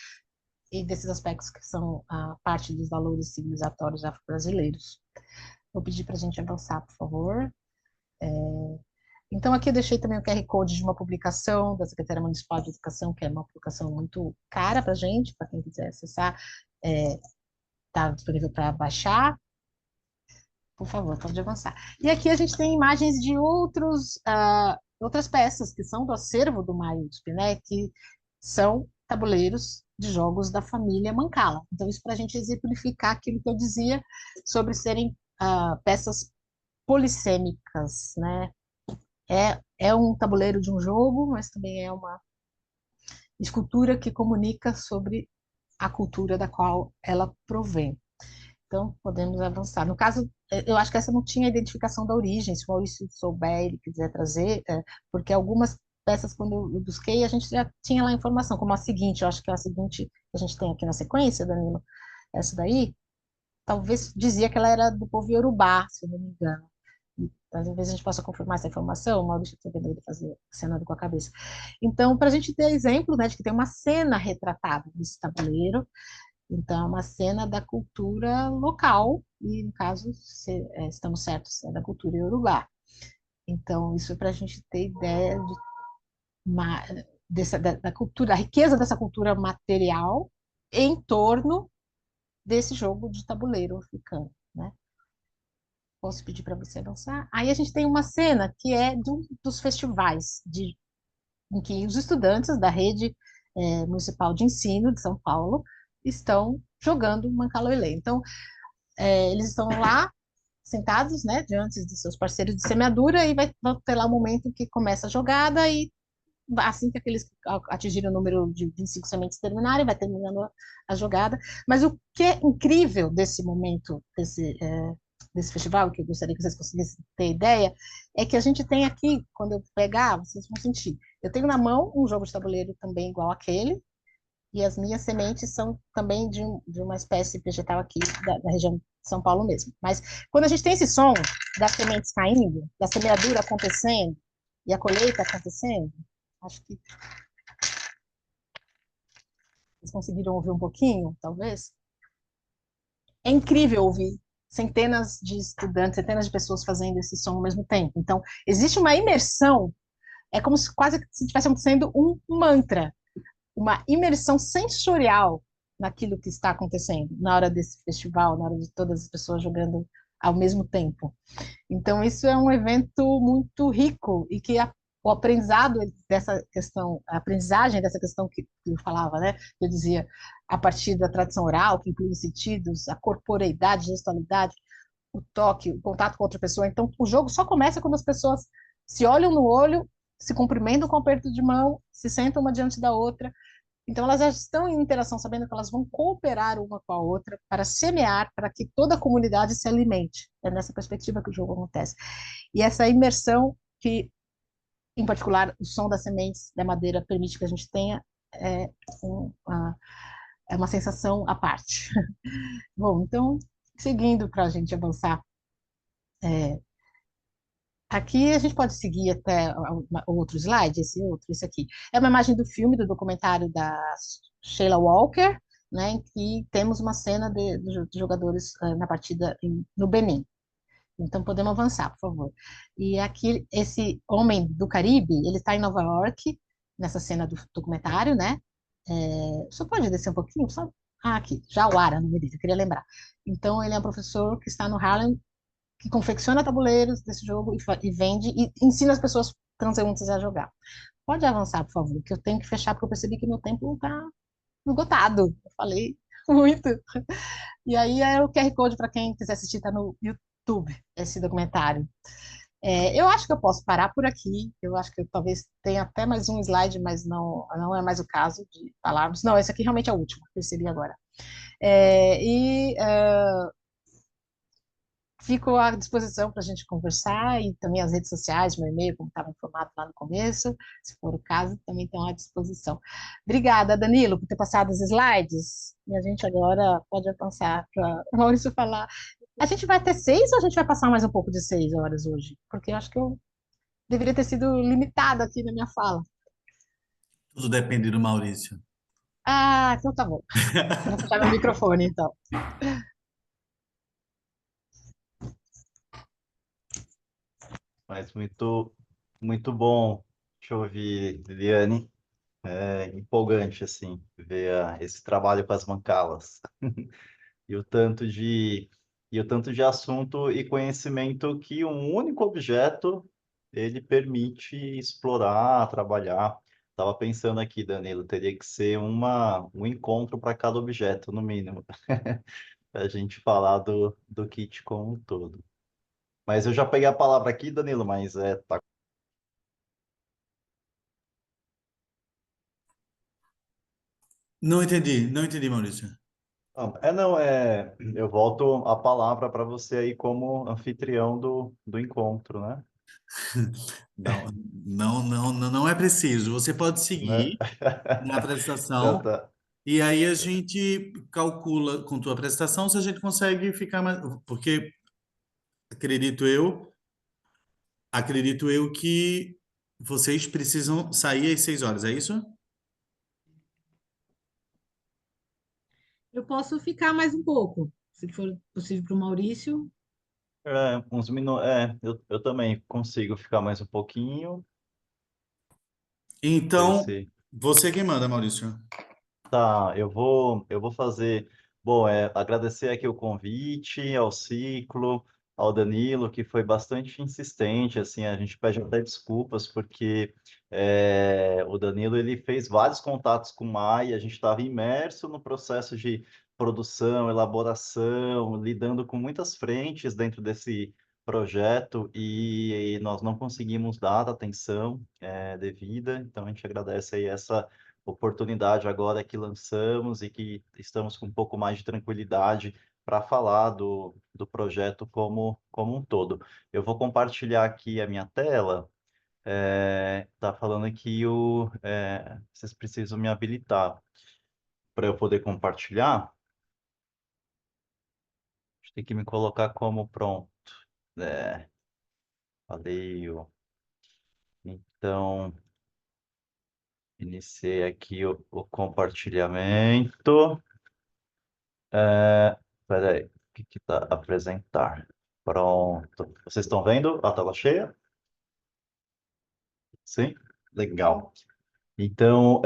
e desses aspectos que são a parte dos valores civilizatórios afro-brasileiros. Vou pedir para a gente avançar, por favor. Então, aqui eu deixei também o QR Code de uma publicação da Secretaria Municipal de Educação, que é uma publicação muito cara para a gente, para quem quiser acessar, está disponível para baixar. Por favor, pode avançar. E aqui a gente tem imagens de outras peças que são do acervo do MAI-USP, né, que são tabuleiros de jogos da família Mancala. Então, isso para a gente exemplificar aquilo que eu dizia sobre serem peças polissêmicas, né? É um tabuleiro de um jogo, mas também é uma escultura que comunica sobre a cultura da qual ela provém. Então, podemos avançar. No caso, eu acho que essa não tinha identificação da origem, se o Maurício souber, ele quiser trazer, porque algumas peças, quando eu busquei, a gente já tinha lá a informação, como a seguinte, eu acho que é a seguinte que a gente tem aqui na sequência, Danilo, essa daí, talvez dizia que ela era do povo Iorubá, se eu não me engano. Talvez a gente possa confirmar essa informação, o Maurício está vendo ele fazer cenando com a cabeça. Então, para a gente ter exemplo, né, de que tem uma cena retratada nesse tabuleiro, então, é uma cena da cultura local, e no caso, estamos certos, é da cultura iorubá. Então, isso é para a gente ter ideia da cultura, a riqueza dessa cultura material em torno desse jogo de tabuleiro africano, né? Posso pedir para você avançar? Aí a gente tem uma cena que é dos festivais em que os estudantes da rede municipal de ensino de São Paulo estão jogando Mancaloilê. Então, eles estão lá sentados, né, diante dos seus parceiros de semeadura e vai ter lá um momento que começa a jogada e assim que aqueles atingirem o número de 25 sementes terminarem, vai terminando a jogada. Mas o que é incrível desse momento, desse festival, que eu gostaria que vocês conseguissem ter ideia, é que a gente tem aqui, quando eu pegar, vocês vão sentir, eu tenho na mão um jogo de tabuleiro também igual àquele, e as minhas sementes são também de uma espécie vegetal aqui da região de São Paulo mesmo. Mas quando a gente tem esse som das sementes caindo, da semeadura acontecendo e a colheita acontecendo, acho que vocês conseguiram ouvir um pouquinho, talvez. É incrível ouvir centenas de estudantes, centenas de pessoas fazendo esse som ao mesmo tempo. Então, existe uma imersão, é como se quase se estivesse acontecendo um mantra, uma imersão sensorial naquilo que está acontecendo na hora desse festival, na hora de todas as pessoas jogando ao mesmo tempo. Então, isso é um evento muito rico e que o aprendizado dessa questão, a aprendizagem dessa questão que eu falava, né? Eu dizia, a partir da tradição oral, que inclui os sentidos, a corporeidade, a gestualidade, o toque, o contato com outra pessoa. Então, o jogo só começa quando as pessoas se olham no olho, se cumprimentam com um aperto de mão, se sentam uma diante da outra Então, elas já estão em interação, sabendo que elas vão cooperar uma com a outra para semear, para que toda a comunidade se alimente. É nessa perspectiva que o jogo acontece. E essa imersão que, em particular, o som das sementes da madeira permite que a gente tenha é, uma, é uma sensação à parte. Bom, então, seguindo para a gente avançar, é, aqui a gente pode seguir até o outro slide, esse aqui. É uma imagem do filme, do documentário da Sheila Walker, né, em que temos uma cena de jogadores na partida no Benin. Então podemos avançar, por favor. E aqui esse homem do Caribe, ele está em Nova York nessa cena do documentário, né? Só pode descer um pouquinho, só. Ah, aqui, Jauara, não me diz, eu queria lembrar. Então ele é um professor que está no Harlem que confecciona tabuleiros desse jogo e vende e ensina as pessoas transeuntes a jogar. Pode avançar, por favor, que eu tenho que fechar porque eu percebi que meu tempo está esgotado. Eu falei muito. E aí é o QR Code para quem quiser assistir, está no YouTube, esse documentário. Eu acho que eu posso parar por aqui. Eu acho que eu talvez tenha até mais um slide, mas não é mais o caso de falarmos. Não, esse aqui realmente é o último, percebi agora. Fico à disposição para a gente conversar e também as redes sociais, meu e-mail, como estava informado lá no começo, se for o caso, também estão à disposição. Obrigada, Danilo, por ter passado os slides. E a gente agora pode avançar para o Maurício falar. A gente vai até 6 ou a gente vai passar mais um pouco de 6 horas hoje? Porque eu acho que eu deveria ter sido limitada aqui na minha fala. Tudo depende do Maurício. Ah, então tá bom. Vou fechar meu microfone, então. Mas muito bom te ouvir, Liliane. É empolgante, assim, ver esse trabalho com as mancalas. E o tanto de, e o tanto de assunto e conhecimento que um único objeto ele permite explorar, trabalhar. Estava pensando aqui, Danilo, teria que ser um encontro para cada objeto, no mínimo, para a gente falar do kit como um todo. Mas eu já peguei a palavra aqui, Danilo, mas tá. Não entendi, Maurício. Não, eu volto a palavra para você aí como anfitrião do encontro, né? Não, não é preciso. Você pode Né? seguir na Então apresentação tá. e aí a gente calcula com tua apresentação se a gente consegue ficar mais, porque acredito eu, acredito eu que vocês precisam sair às 6 horas, é isso? Eu posso ficar mais um pouco, se for possível para o Maurício. Uns minutos. Eu também consigo ficar mais um pouquinho. Ver Então, se. você quem manda, Maurício. Tá, eu vou fazer. Bom, agradecer aqui o convite ao Ciclo, ao Danilo, que foi bastante insistente. Assim, a gente pede até desculpas, porque o Danilo ele fez vários contatos com o Maia, a gente estava imerso no processo de produção, elaboração, lidando com muitas frentes dentro desse projeto e nós não conseguimos dar a atenção devida. Então, a gente agradece aí essa oportunidade agora que lançamos e que estamos com um pouco mais de tranquilidade para falar do projeto como um todo. Eu vou compartilhar aqui a minha tela. Tá falando aqui vocês precisam me habilitar para eu poder compartilhar. Tem que me colocar como pronto. É, valeu. Então, iniciei aqui o compartilhamento. Espera aí, o que tá apresentar? Pronto. Vocês estão vendo a tela cheia? Sim? Legal. Então,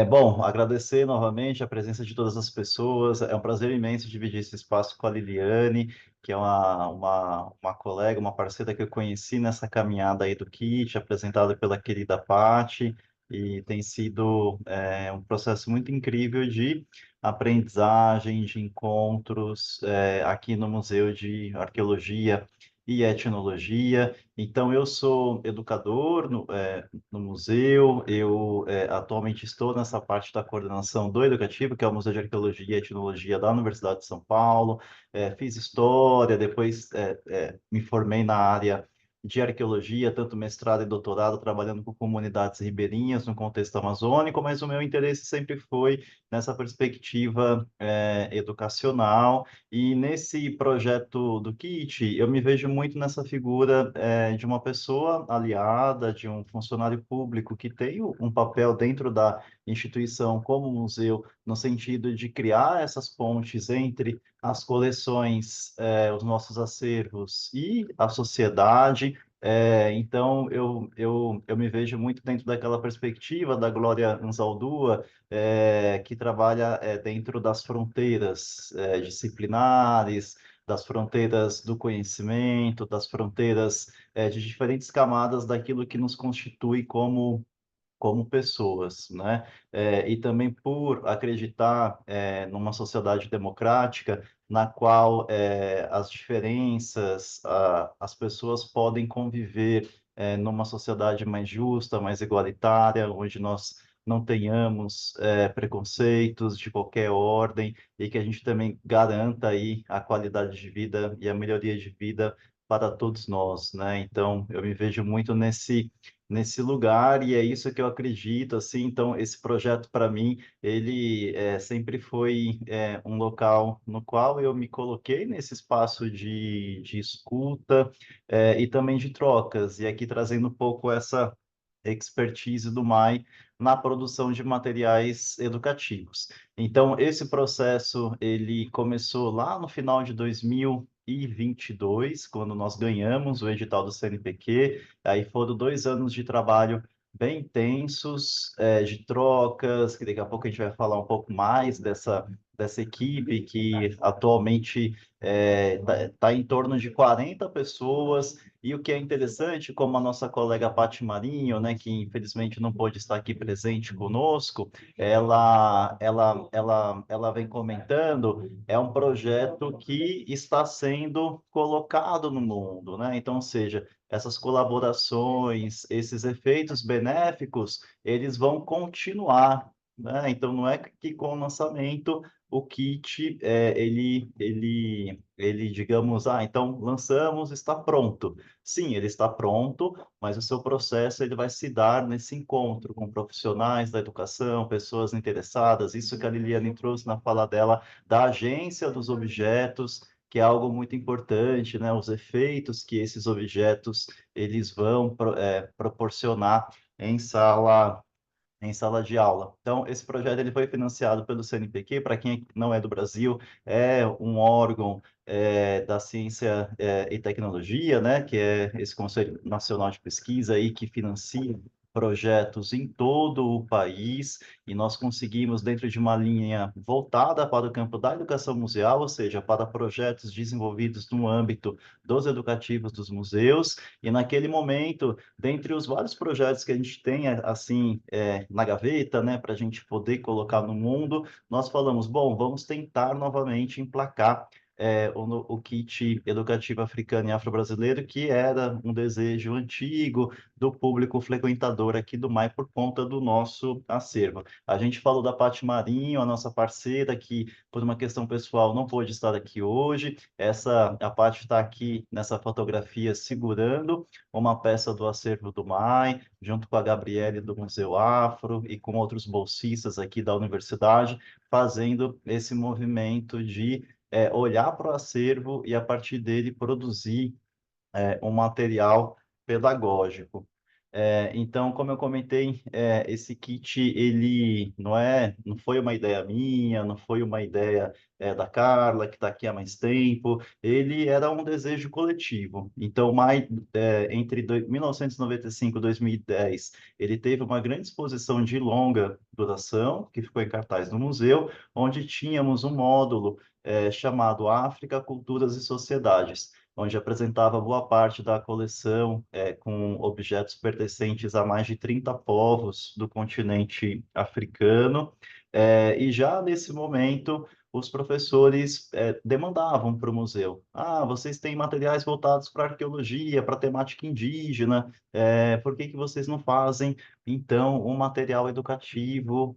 bom, agradecer novamente a presença de todas as pessoas. É um prazer imenso dividir esse espaço com a Liliane, que é uma colega, uma parceira que eu conheci nessa caminhada aí do Kit, apresentada pela querida Patti, e tem sido um processo muito incrível de aprendizagem, de encontros aqui no Museu de Arqueologia e etnologia. Então, eu sou educador no museu, eu atualmente estou nessa parte da coordenação do Educativo, que é o Museu de Arqueologia e Etnologia da Universidade de São Paulo. Fiz história, depois me formei na área de arqueologia, tanto mestrado e doutorado, trabalhando com comunidades ribeirinhas no contexto amazônico, mas o meu interesse sempre foi nessa perspectiva educacional. E nesse projeto do KIT, eu me vejo muito nessa figura de uma pessoa aliada, de um funcionário público que tem um papel dentro da instituição como museu, no sentido de criar essas pontes entre as coleções, os nossos acervos e a sociedade. Então, eu me vejo muito dentro daquela perspectiva da Glória Anzaldúa, que trabalha dentro das fronteiras disciplinares, das fronteiras do conhecimento, das fronteiras de diferentes camadas daquilo que nos constitui como pessoas, né? E também por acreditar numa sociedade democrática na qual as diferenças, as pessoas podem conviver numa sociedade mais justa, mais igualitária, onde nós não tenhamos preconceitos de qualquer ordem e que a gente também garanta aí a qualidade de vida e a melhoria de vida para todos nós, né? Então, eu me vejo muito nesse lugar e é isso que eu acredito, assim. Então, esse projeto para mim, ele sempre foi um local no qual eu me coloquei nesse espaço de escuta e também de trocas, e aqui trazendo um pouco essa expertise do MAI na produção de materiais educativos. Então, esse processo, ele começou lá no final de 2022, quando nós ganhamos o edital do CNPq. Aí foram 2 anos de trabalho bem intensos, de trocas, que daqui a pouco a gente vai falar um pouco mais dessa equipe, que atualmente está em torno de 40 pessoas. E o que é interessante, como a nossa colega Paty Marinho, né, que infelizmente não pôde estar aqui presente conosco, ela vem comentando, é um projeto que está sendo colocado no mundo, né? Então, ou seja, essas colaborações, esses efeitos benéficos, eles vão continuar, né? Então, não é que com o lançamento o kit, digamos, então lançamos, está pronto. Sim, ele está pronto, mas o seu processo ele vai se dar nesse encontro com profissionais da educação, pessoas interessadas, isso que a Liliane trouxe na fala dela, da agência dos objetos, que é algo muito importante, né? Os efeitos que esses objetos eles vão proporcionar em sala de aula. Então, esse projeto ele foi financiado pelo CNPq. Para quem não é do Brasil, é um órgão da ciência e tecnologia, né, que é esse Conselho Nacional de Pesquisa aí que financia projetos em todo o país, e nós conseguimos, dentro de uma linha voltada para o campo da educação museal, ou seja, para projetos desenvolvidos no âmbito dos educativos dos museus, e naquele momento, dentre os vários projetos que a gente tem, assim, na gaveta, né, para a gente poder colocar no mundo, nós falamos, bom, vamos tentar novamente emplacar o kit educativo africano e afro-brasileiro, que era um desejo antigo do público frequentador aqui do MAI por conta do nosso acervo. A gente falou da Paty Marinho, a nossa parceira, que por uma questão pessoal não pôde estar aqui hoje. A Paty está aqui nessa fotografia segurando uma peça do acervo do MAI, junto com a Gabriele do Museu Afro e com outros bolsistas aqui da universidade, fazendo esse movimento de olhar para o acervo e, a partir dele, produzir um material pedagógico. Então, como eu comentei, esse kit ele não foi uma ideia minha, não foi uma ideia da Carla, que está aqui há mais tempo. Ele era um desejo coletivo. Então, entre 1995 e 2010, ele teve uma grande exposição de longa duração, que ficou em cartaz no museu, onde tínhamos um módulo chamado África, Culturas e Sociedades, onde apresentava boa parte da coleção com objetos pertencentes a mais de 30 povos do continente africano. E já nesse momento, os professores demandavam para o museu. Ah, vocês têm materiais voltados para arqueologia, para temática indígena, por que que vocês não fazem, então, um material educativo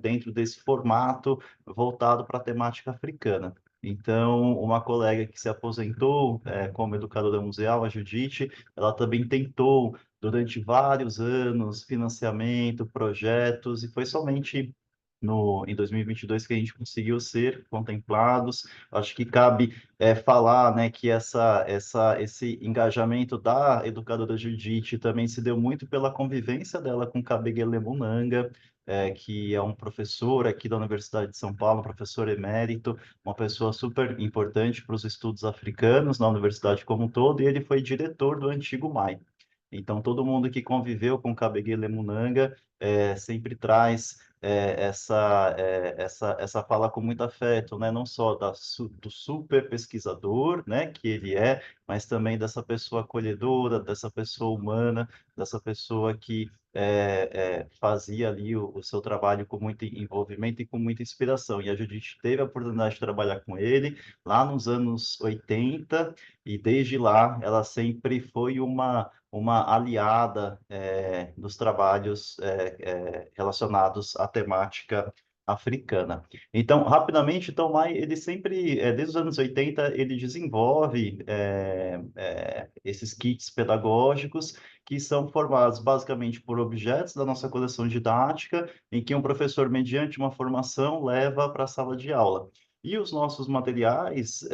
dentro desse formato voltado para a temática africana? Então, uma colega que se aposentou como educadora museal, a Judite, ela também tentou, durante vários anos, financiamento, projetos, e foi somente em 2022 que a gente conseguiu ser contemplados. Acho que cabe falar, né, que esse engajamento da educadora Judite também se deu muito pela convivência dela com Kabengele Munanga, que é um professor aqui da Universidade de São Paulo, um professor emérito, uma pessoa super importante para os estudos africanos na universidade como um todo, e ele foi diretor do antigo MAI. Então, todo mundo que conviveu com Kabengele Munanga sempre traz essa fala com muito afeto, né? Não só do super pesquisador, né, que ele é, mas também dessa pessoa acolhedora, dessa pessoa humana, dessa pessoa que fazia ali o seu trabalho com muito envolvimento e com muita inspiração. E a Judite teve a oportunidade de trabalhar com ele lá nos anos 80, e desde lá ela sempre foi uma aliada dos trabalhos relacionados à temática africana. Então, rapidamente, Tom Mai, ele sempre, desde os anos 80, ele desenvolve esses kits pedagógicos que são formados basicamente por objetos da nossa coleção didática, em que um professor, mediante uma formação, leva para a sala de aula. E os nossos materiais,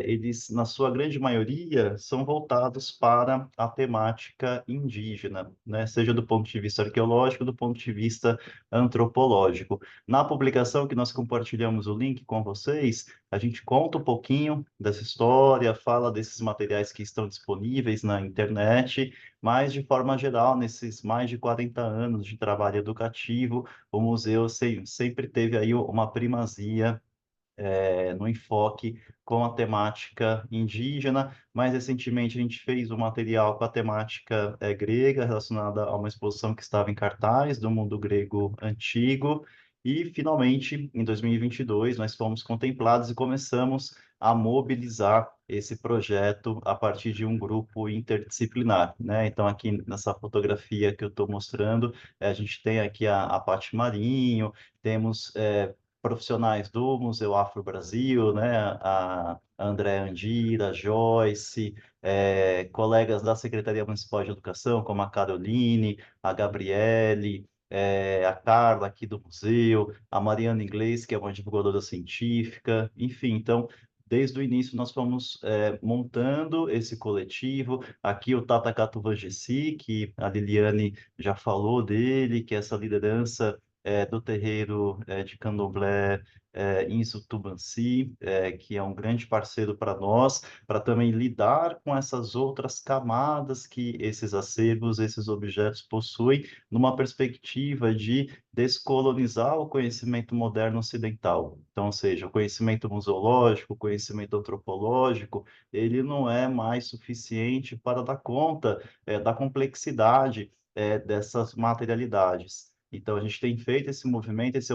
eles, na sua grande maioria, são voltados para a temática indígena, né? Seja do ponto de vista arqueológico, do ponto de vista antropológico. Na publicação que nós compartilhamos o link com vocês, a gente conta um pouquinho dessa história, fala desses materiais que estão disponíveis na internet, mas, de forma geral, nesses mais de 40 anos de trabalho educativo, o museu sempre teve aí uma primazia no enfoque com a temática indígena. Mais recentemente, a gente fez um material com a temática grega, relacionada a uma exposição que estava em cartaz do mundo grego antigo. E, finalmente, em 2022, nós fomos contemplados e começamos a mobilizar esse projeto a partir de um grupo interdisciplinar, né? Então, aqui nessa fotografia que eu estou mostrando, a gente tem aqui a Paty Marinho, temos profissionais do Museu Afro Brasil, né? A André Andira, a Joyce, colegas da Secretaria Municipal de Educação, como a Caroline, a Gabriele, a Carla aqui do museu, a Mariana Inglês, que é uma divulgadora científica, enfim, então, desde o início nós fomos montando esse coletivo, aqui o Tata Catuvangessi, que a Liliane já falou dele, que é essa liderança do terreiro de Candomblé em Tubanci, que é um grande parceiro para nós, para também lidar com essas outras camadas que esses acervos, esses objetos possuem, numa perspectiva de descolonizar o conhecimento moderno ocidental. Então, ou seja, o conhecimento museológico, o conhecimento antropológico, ele não é mais suficiente para dar conta da complexidade dessas materialidades. Então, a gente tem feito esse é um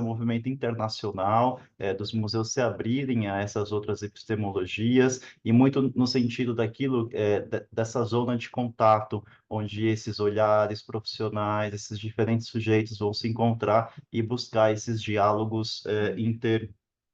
movimento internacional, dos museus se abrirem a essas outras epistemologias, e muito no sentido daquilo, dessa zona de contato, onde esses olhares profissionais, esses diferentes sujeitos vão se encontrar e buscar esses diálogos,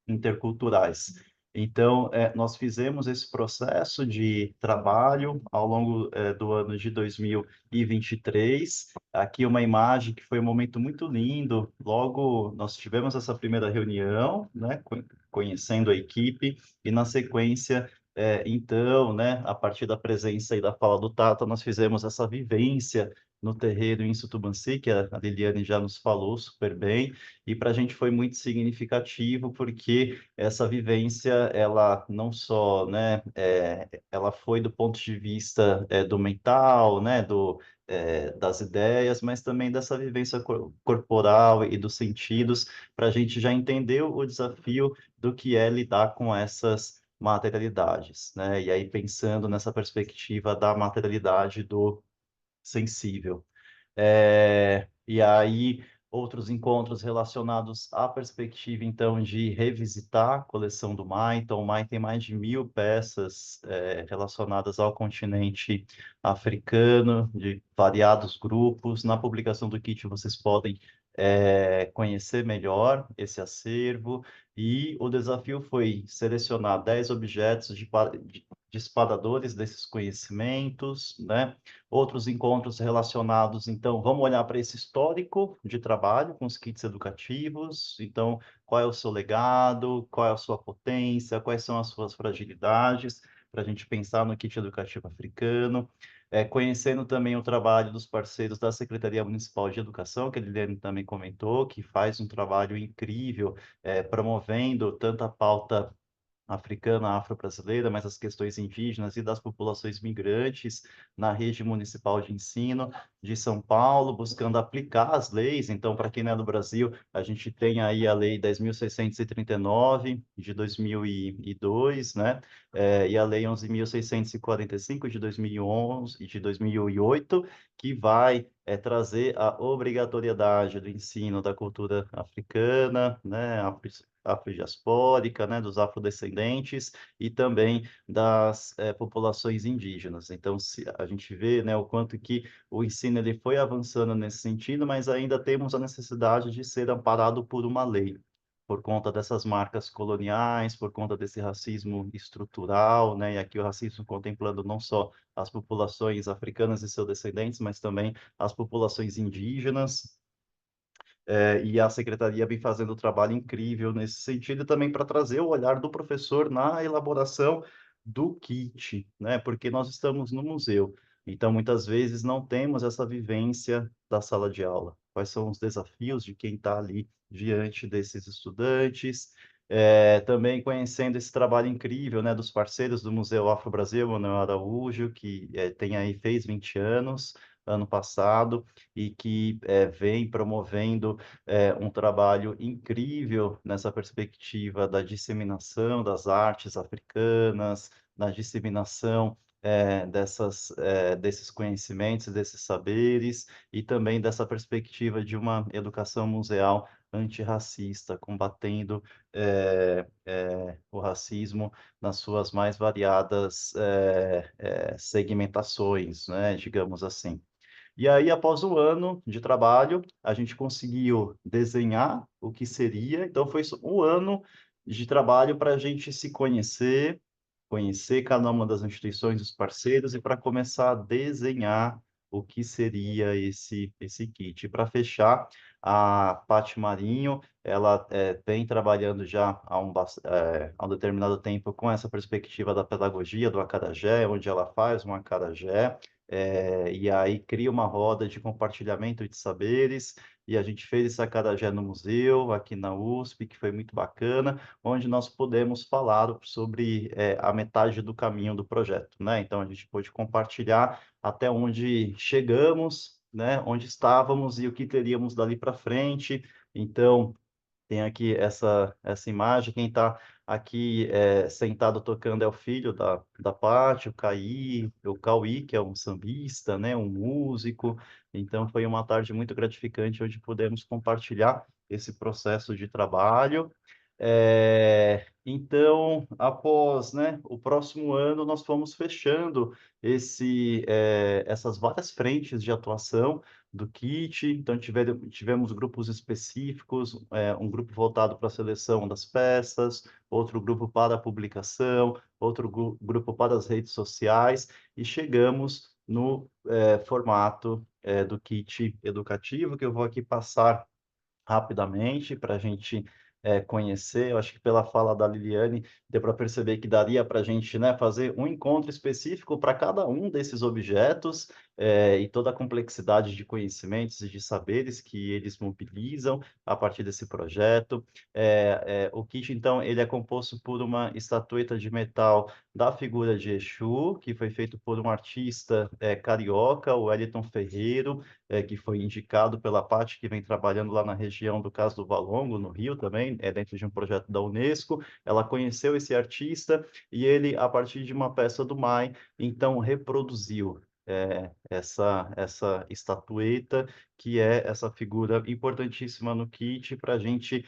interculturais. Então, nós fizemos esse processo de trabalho ao longo, do ano de 2023. Aqui uma imagem que foi um momento muito lindo. Logo, nós tivemos essa primeira reunião, né, conhecendo a equipe, e na sequência, então, né, a partir da presença e da fala do Tata, nós fizemos essa vivência no terreiro em Tubanci, que a Liliane já nos falou super bem, e para a gente foi muito significativo, porque essa vivência, ela não só, né, ela foi do ponto de vista do mental, né, das ideias, mas também dessa vivência corporal e dos sentidos, para a gente já entender o desafio do que é lidar com essas materialidades, né? E aí pensando nessa perspectiva da materialidade do sensível. E aí, outros encontros relacionados à perspectiva, então, de revisitar a coleção do MAI. Então, o MAI tem mais de 1.000 peças relacionadas ao continente africano, de variados grupos. Na publicação do kit, vocês podem conhecer melhor esse acervo, e o desafio foi selecionar 10 objetos de disparadores desses conhecimentos, né? Outros encontros relacionados, então, vamos olhar para esse histórico de trabalho com os kits educativos. Então, qual é o seu legado, qual é a sua potência, quais são as suas fragilidades, para a gente pensar no kit educativo africano. Conhecendo também o trabalho dos parceiros da Secretaria Municipal de Educação, que a Liliane também comentou, que faz um trabalho incrível, promovendo tanto a pauta africana, afro-brasileira, mas as questões indígenas e das populações migrantes na rede municipal de ensino de São Paulo, buscando aplicar as leis. Então, para quem não é do Brasil, a gente tem aí a Lei 10.639 de 2002, né? E a Lei 11.645 de 2011 e de 2008, que vai trazer a obrigatoriedade do ensino da cultura africana, né? Afrodiaspórica, né, dos afrodescendentes e também das populações indígenas. Então, se a gente vê, né, o quanto que o ensino ele foi avançando nesse sentido, mas ainda temos a necessidade de ser amparado por uma lei, por conta dessas marcas coloniais, por conta desse racismo estrutural, né, e aqui o racismo contemplando não só as populações africanas e seus descendentes, mas também as populações indígenas. E a secretaria vem fazendo um trabalho incrível nesse sentido, e também para trazer o olhar do professor na elaboração do kit, né? Porque nós estamos no museu, então muitas vezes não temos essa vivência da sala de aula. Quais são os desafios de quem está ali diante desses estudantes? Também conhecendo esse trabalho incrível, né, dos parceiros do Museu Afro-Brasil, Manuel Araújo, que fez 20 anos, ano passado, e que vem promovendo um trabalho incrível nessa perspectiva da disseminação das artes africanas, na disseminação desses conhecimentos, desses saberes, e também dessa perspectiva de uma educação museal antirracista, combatendo o racismo nas suas mais variadas segmentações, né, digamos assim. E aí, após um ano de trabalho, a gente conseguiu desenhar o que seria. Então, foi um ano de trabalho para a gente se conhecer, conhecer cada uma das instituições, dos parceiros, e para começar a desenhar o que seria esse kit. Para fechar, a Paty Marinho, ela vem trabalhando já há um determinado tempo com essa perspectiva da pedagogia do acarajé, onde ela faz um acarajé, e aí cria uma roda de compartilhamento de saberes, e a gente fez esse acarajé no museu, aqui na USP, que foi muito bacana, onde nós pudemos falar sobre a metade do caminho do projeto, né? Então, a gente pôde compartilhar até onde chegamos, né? Onde estávamos e o que teríamos dali para frente. Então, tem aqui essa imagem. Quem está aqui sentado tocando é o filho da Paty, o Cauí, que é um sambista, né, um músico. Então, foi uma tarde muito gratificante, onde pudemos compartilhar esse processo de trabalho. Então, após, né, o próximo ano, nós fomos fechando essas várias frentes de atuação do kit. Então, tivemos grupos específicos, um grupo voltado para a seleção das peças, outro grupo para a publicação, outro grupo para as redes sociais, e chegamos no formato do kit educativo, que eu vou aqui passar rapidamente para a gente conhecer. Eu acho que pela fala da Liliane deu para perceber que daria para a gente, né, fazer um encontro específico para cada um desses objetos, e toda a complexidade de conhecimentos e de saberes que eles mobilizam a partir desse projeto. O kit, então, ele é composto por uma estatueta de metal da figura de Exu, que foi feito por um artista carioca, o Wellington Ferreiro, que foi indicado pela Paty, que vem trabalhando lá na região do Caso do Valongo, no Rio também, dentro de um projeto da Unesco. Ela conheceu esse artista, e ele, a partir de uma peça do MAI, então reproduziu essa estatueta, que é essa figura importantíssima no kit para a gente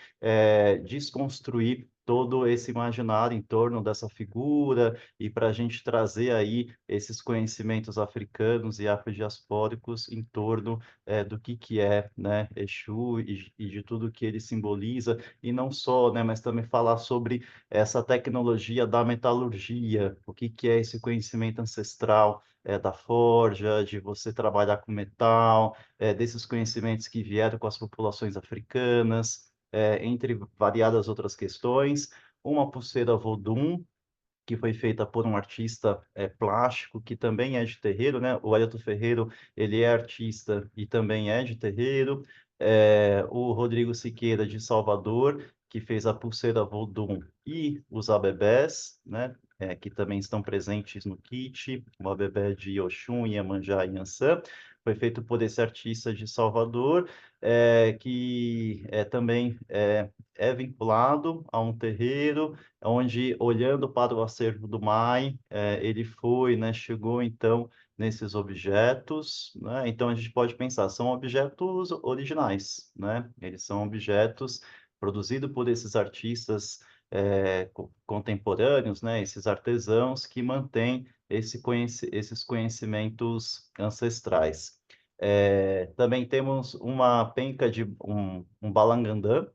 desconstruir todo esse imaginário em torno dessa figura e para a gente trazer aí esses conhecimentos africanos e afrodiaspóricos em torno do que é, né, Exu e de tudo que ele simboliza, e não só, né, mas também falar sobre essa tecnologia da metalurgia, o que é esse conhecimento ancestral da forja, de você trabalhar com metal, desses conhecimentos que vieram com as populações africanas, entre variadas outras questões. Uma pulseira Vodun, que foi feita por um artista plástico, que também é de terreiro, né? O Ailton Ferreiro, ele é artista e também é de terreiro. O Rodrigo Siqueira, de Salvador, que fez a pulseira Vodun e os abebés, né? Que também estão presentes no kit, o abebé de Oxum, Iemanjá e Ançã, foi feito por esse artista de Salvador, que também é vinculado a um terreiro, onde, olhando para o acervo do MAI, ele foi, né, chegou então nesses objetos, né? Então a gente pode pensar, são objetos originais, né? Eles são objetos produzidos por esses artistas contemporâneos, né? Esses artesãos que mantêm esses conhecimentos ancestrais. Também temos uma penca de um balangandã,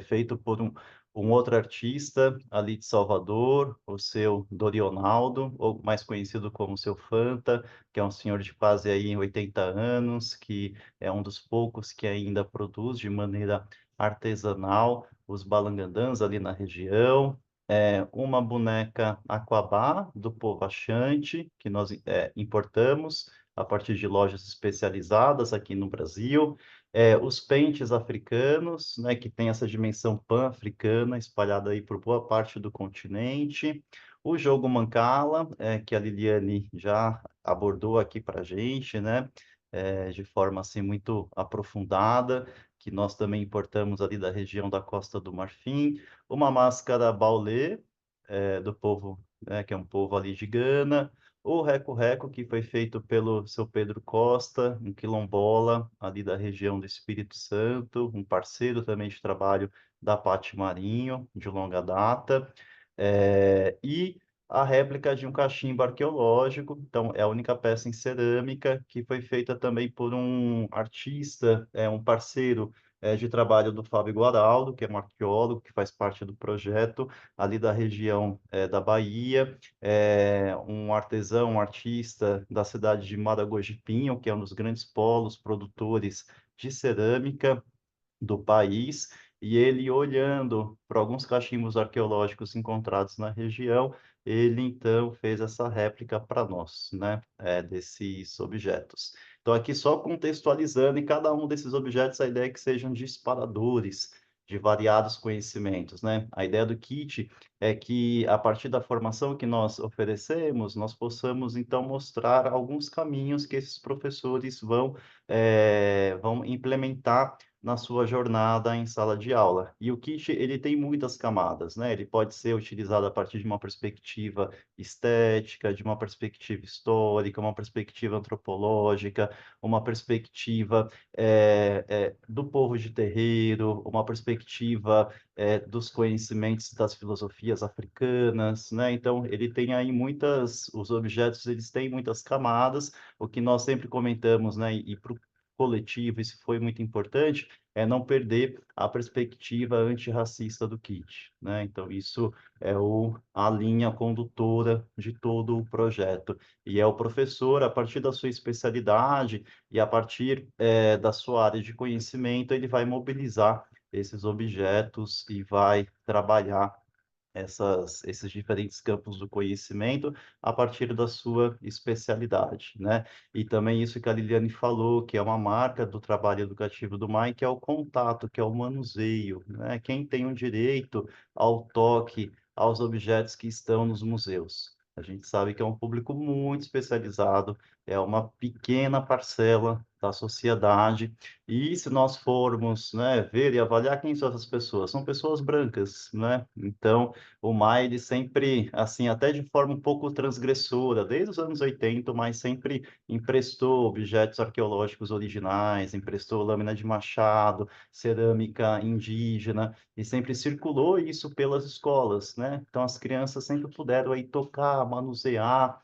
feito por um outro artista ali de Salvador, o seu Dorionaldo, ou mais conhecido como seu Fanta, que é um senhor de quase aí 80 anos, que é um dos poucos que ainda produz de maneira artesanal os balangandãs ali na região. Uma boneca Aquabá, do povo Axante, que nós importamos a partir de lojas especializadas aqui no Brasil. Os pentes africanos, né, que tem essa dimensão pan-africana espalhada aí por boa parte do continente. O jogo Mancala, que a Liliane já abordou aqui para a gente, né, de forma assim muito aprofundada, que nós também importamos ali da região da Costa do Marfim. Uma máscara baulé, do povo, né, que é um povo ali de Gana. O Reco-Reco, que foi feito pelo seu Pedro Costa, um quilombola ali da região do Espírito Santo, um parceiro também de trabalho da Pati Marinho, de longa data. E a réplica de um cachimbo arqueológico, então é a única peça em cerâmica que foi feita também por um artista, um parceiro de trabalho do Fábio Guaraldo, que é um arqueólogo que faz parte do projeto ali da região da Bahia, um artesão, um artista da cidade de Maragogi-Pinho, que é um dos grandes polos produtores de cerâmica do país, e ele olhando para alguns cachimbos arqueológicos encontrados na região, ele então fez essa réplica para nós, né, desses objetos. Então aqui só contextualizando, e cada um desses objetos a ideia é que sejam disparadores de variados conhecimentos, né? A ideia do kit é que, a partir da formação que nós oferecemos, nós possamos, então, mostrar alguns caminhos que esses professores vão implementar na sua jornada em sala de aula. E o kit, ele tem muitas camadas, né? Ele pode ser utilizado a partir de uma perspectiva estética, de uma perspectiva histórica, uma perspectiva antropológica, uma perspectiva do povo de terreiro, uma perspectiva dos conhecimentos das filosofias africanas, né? Então, ele tem aí os objetos, eles têm muitas camadas, o que nós sempre comentamos, né? E para o coletivo, isso foi muito importante, é não perder a perspectiva antirracista do kit, né? Então, isso é a linha condutora de todo o projeto. E é o professor, a partir da sua especialidade e a partir da sua área de conhecimento, ele vai mobilizar esses objetos e vai trabalhar esses diferentes campos do conhecimento a partir da sua especialidade, né? E também isso que a Liliane falou, que é uma marca do trabalho educativo do MAI, que é o contato, que é o manuseio, né? Quem tem o direito ao toque aos objetos que estão nos museus. A gente sabe que é um público muito especializado, é uma pequena parcela da sociedade. E se nós formos, né, ver e avaliar quem são essas pessoas, são pessoas brancas, né? Então, o MAI, ele sempre, assim, até de forma um pouco transgressora, desde os anos 80, o MAI sempre emprestou objetos arqueológicos originais, emprestou lâmina de machado, cerâmica indígena, e sempre circulou isso pelas escolas, né? Então, as crianças sempre puderam aí tocar, manusear,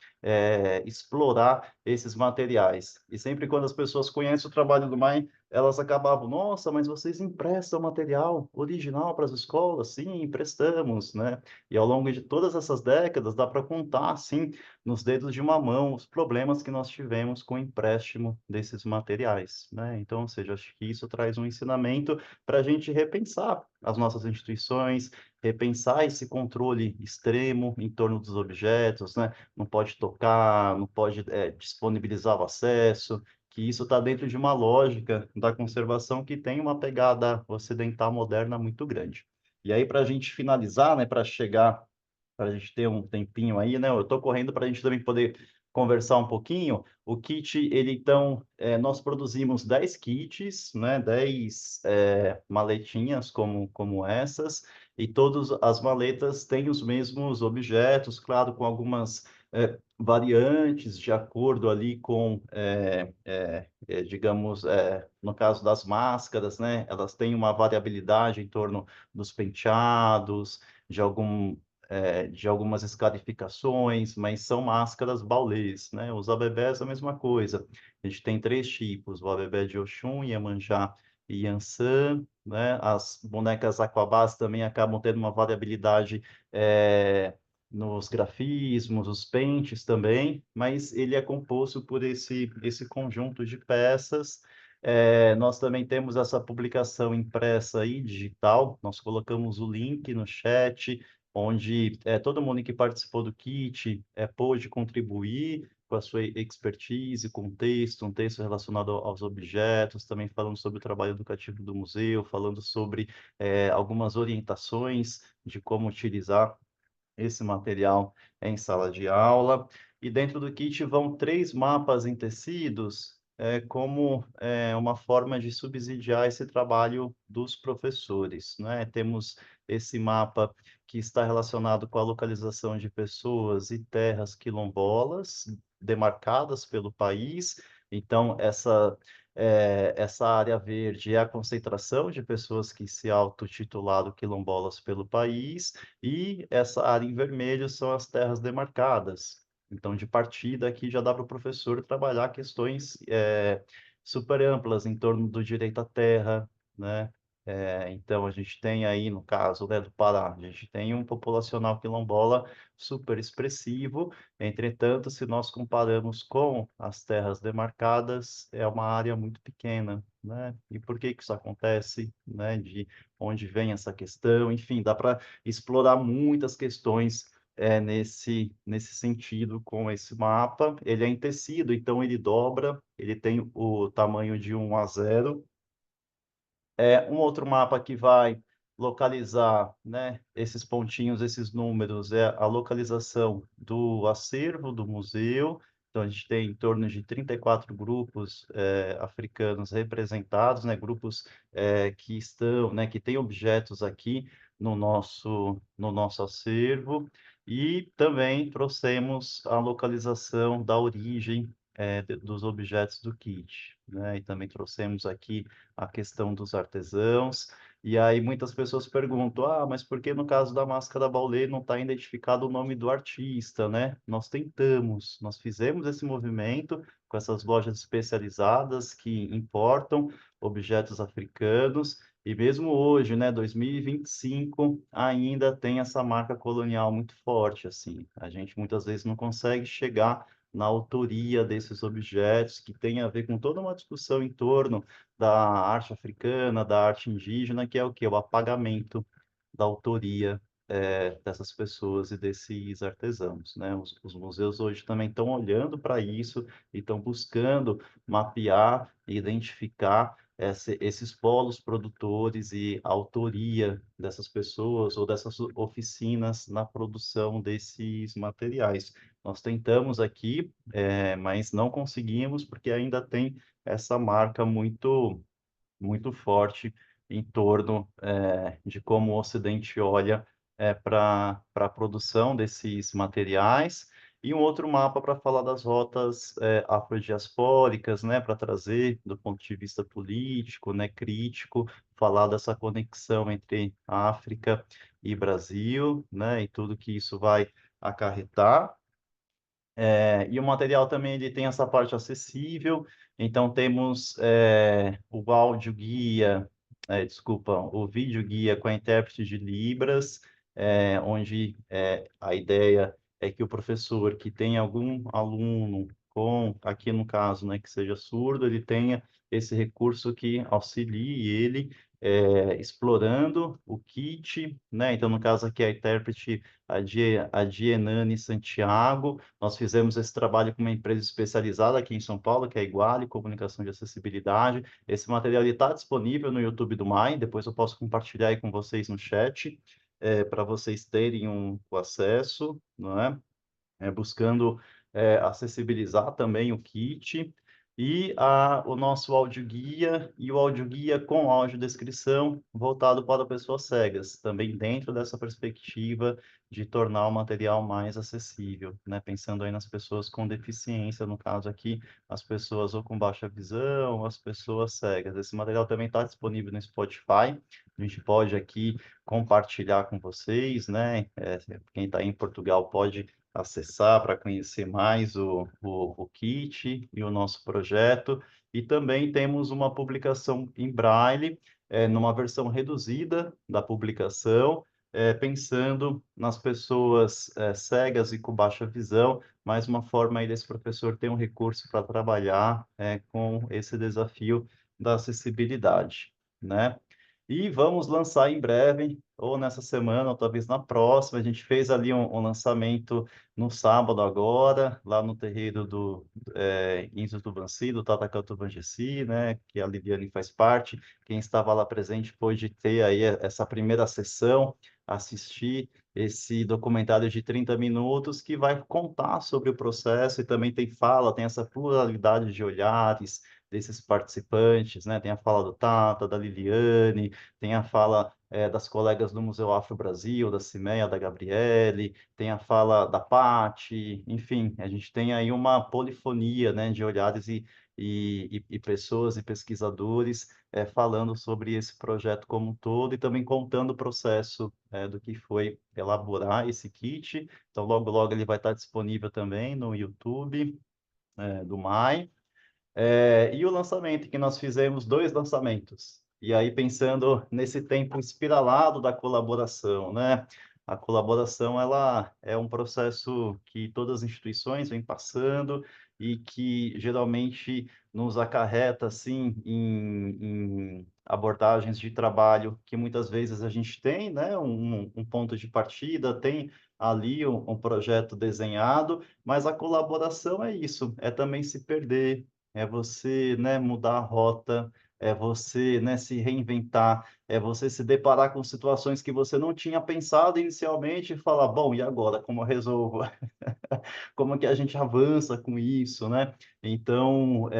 explorar esses materiais. E sempre quando as pessoas conhecem o trabalho do MAI, elas acabavam, nossa, mas vocês emprestam material original para as escolas? Sim, emprestamos, né? E ao longo de todas essas décadas, dá para contar, assim, nos dedos de uma mão, os problemas que nós tivemos com o empréstimo desses materiais, né? Então, ou seja, acho que isso traz um ensinamento para a gente repensar as nossas instituições, repensar esse controle extremo em torno dos objetos, né? Não pode tocar, não pode, disponibilizar o acesso, que isso está dentro de uma lógica da conservação que tem uma pegada ocidental moderna muito grande. E aí, para a gente finalizar, né, para chegar, para a gente ter um tempinho aí, né, eu estou correndo para a gente também poder conversar um pouquinho. O kit, ele então, nós produzimos 10 kits, né, 10 maletinhas como essas, e todas as maletas têm os mesmos objetos, claro, com algumas variantes de acordo ali com, digamos, no caso das máscaras, né, elas têm uma variabilidade em torno dos penteados, de algum, de algumas escarificações, mas são máscaras baulês, né? Os abebés é a mesma coisa. A gente tem 3 tipos, o abebé de Oxum, Iemanjá e Yansan, né? As bonecas Aquabás também acabam tendo uma variabilidade nos grafismos, os pentes também, mas ele é composto por esse conjunto de peças. Nós também temos essa publicação impressa e digital, nós colocamos o link no chat, onde todo mundo que participou do kit pôde contribuir com a sua expertise, com texto, um texto relacionado aos objetos, também falando sobre o trabalho educativo do museu, falando sobre algumas orientações de como utilizar esse material em sala de aula. E dentro do kit vão 3 mapas em tecidos, como uma forma de subsidiar esse trabalho dos professores, né? Temos esse mapa que está relacionado com a localização de pessoas e terras quilombolas demarcadas pelo país. Então, essa área verde é a concentração de pessoas que se autotitularam quilombolas pelo país, e essa área em vermelho são as terras demarcadas. Então, de partida, aqui já dá para o professor trabalhar questões super amplas em torno do direito à terra, né? Então, a gente tem aí, no caso, né, do Pará, a gente tem um populacional quilombola super expressivo. Entretanto, se nós comparamos com as terras demarcadas, é uma área muito pequena, né? E por que que isso acontece, né? De onde vem essa questão? Enfim, dá para explorar muitas questões nesse sentido com esse mapa. Ele é em tecido, então ele dobra, ele tem o tamanho de 1:0. Um outro mapa que vai localizar, né, esses pontinhos, esses números, é a localização do acervo do museu. Então, a gente tem em torno de 34 grupos africanos representados, né, grupos que estão, né, que têm objetos aqui no nosso acervo. E também trouxemos a localização da origem dos objetos do kit, né? E também trouxemos aqui a questão dos artesãos. E aí muitas pessoas perguntam, mas por que no caso da máscara Baulé não está identificado o nome do artista, né? Nós tentamos, nós fizemos esse movimento com essas lojas especializadas que importam objetos africanos, e mesmo hoje, né, 2025, ainda tem essa marca colonial muito forte, assim. A gente muitas vezes não consegue chegar na autoria desses objetos, que tem a ver com toda uma discussão em torno da arte africana, da arte indígena, que é o quê? O apagamento da autoria dessas pessoas e desses artesãos, né? Os museus hoje também estão olhando para isso e estão buscando mapear e identificar esses polos produtores e a autoria dessas pessoas ou dessas oficinas na produção desses materiais. Nós tentamos aqui, mas não conseguimos, porque ainda tem essa marca muito forte em torno de como o Ocidente olha para a produção desses materiais. E um outro mapa para falar das rotas afrodiaspóricas, né, para trazer, do ponto de vista político, né, crítico, falar dessa conexão entre África e Brasil, né, e tudo que isso vai acarretar. E o material também ele tem essa parte acessível, então temos o áudio guia, desculpa, o vídeo guia com a intérprete de Libras, onde a ideia é que o professor que tem algum aluno com, aqui no caso, né, que seja surdo, ele tenha esse recurso que auxilie ele explorando o kit, né? Então, no caso aqui, a intérprete, a Dienane Santiago, nós fizemos esse trabalho com uma empresa especializada aqui em São Paulo, que é a Iguale Comunicação de Acessibilidade. Esse material está disponível no YouTube do MAI, depois eu posso compartilhar aí com vocês no chat, para vocês terem o acesso, não é? Buscando acessibilizar também o kit e o nosso audioguia e o audioguia com audiodescrição voltado para pessoas cegas, também dentro dessa perspectiva de tornar o material mais acessível, né? Pensando aí nas pessoas com deficiência, no caso aqui, as pessoas ou com baixa visão, ou as pessoas cegas. Esse material também está disponível no Spotify, a gente pode aqui compartilhar com vocês, né? Quem está em Portugal pode acessar para conhecer mais o kit e o nosso projeto. E também temos uma publicação em Braille, numa versão reduzida da publicação, pensando nas pessoas cegas e com baixa visão, mais uma forma aí desse professor ter um recurso para trabalhar com esse desafio da acessibilidade, né? E vamos lançar em breve, ou nessa semana, ou talvez na próxima. A gente fez ali um lançamento no sábado agora, lá no terreiro do Insos do Vanci, do Tata Canto Vangessi, né, que a Liliane faz parte. Quem estava lá presente pôde ter aí essa primeira sessão, assistir esse documentário de 30 minutos que vai contar sobre o processo e também tem fala, tem essa pluralidade de olhares desses participantes, né? Tem a fala do Tata, da Liliane, tem a fala das colegas do Museu Afro Brasil, da Cimeia, da Gabriele, tem a fala da Pati, enfim, a gente tem aí uma polifonia, né, de olhares e pessoas e pesquisadores falando sobre esse projeto como um todo e também contando o processo do que foi elaborar esse kit. Então, logo, logo ele vai estar disponível também no YouTube do MAI. E o lançamento, que nós fizemos 2 lançamentos. E aí, pensando nesse tempo espiralado da colaboração, né? A colaboração, ela é um processo que todas as instituições vêm passando e que geralmente nos acarreta, assim, em abordagens de trabalho que muitas vezes a gente tem, né? Um ponto de partida, tem ali um projeto desenhado, mas a colaboração é isso, é também se perder, é você, né, mudar a rota, é você, né, se reinventar, é você se deparar com situações que você não tinha pensado inicialmente e falar, bom, e agora, como eu resolvo? Como que a gente avança com isso, né? Então,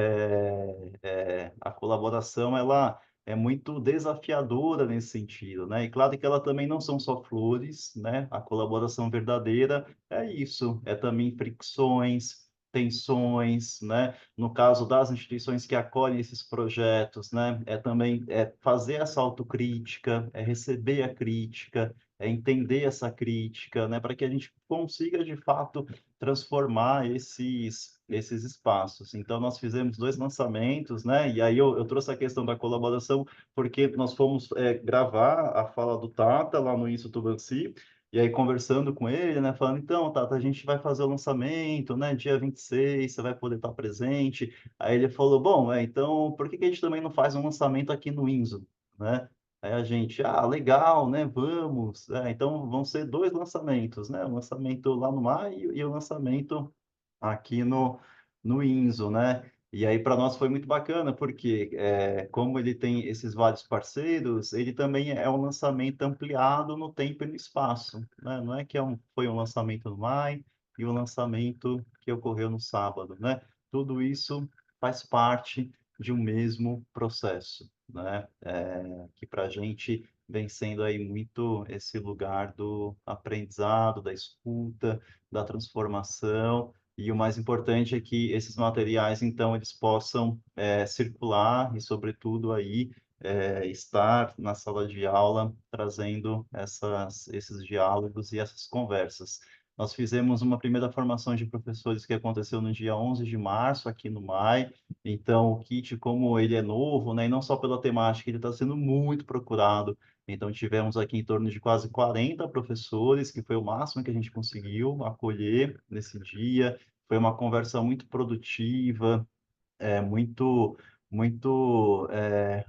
a colaboração, ela é muito desafiadora nesse sentido, né? E claro que ela também não são só flores, né? A colaboração verdadeira é isso, é também fricções, tensões, né? No caso das instituições que acolhem esses projetos, né? É também fazer essa autocrítica, é receber a crítica, é entender essa crítica, né? Para que a gente consiga, de fato, transformar esses espaços. Então, nós fizemos 2 lançamentos, né? E aí eu trouxe a questão da colaboração, porque nós fomos gravar a fala do Tata lá no Isso Tubanci, e aí conversando com ele, né? Falando, então, Tata, a gente vai fazer o lançamento, né? Dia 26, você vai poder estar presente. Aí ele falou, bom, então, por que que a gente também não faz um lançamento aqui no Inzo, né? Aí a gente, legal, né? Vamos. Então vão ser 2 lançamentos, né? O lançamento lá no maio e o lançamento aqui no Inzo, né? E aí, para nós foi muito bacana, porque como ele tem esses vários parceiros, ele também é um lançamento ampliado no tempo e no espaço, né? Não é que foi um lançamento no maio e um lançamento que ocorreu no sábado, né? Tudo isso faz parte de um mesmo processo, né? Que para a gente vem sendo aí muito esse lugar do aprendizado, da escuta, da transformação, e o mais importante é que esses materiais, então, eles possam circular e, sobretudo, aí estar na sala de aula trazendo esses diálogos e essas conversas. Nós fizemos uma primeira formação de professores que aconteceu no dia 11 de março, aqui no MAI. Então, o kit, como ele é novo, né, e não só pela temática, ele está sendo muito procurado. Então, tivemos aqui em torno de quase 40 professores, que foi o máximo que a gente conseguiu acolher nesse dia. Foi uma conversa muito produtiva, muito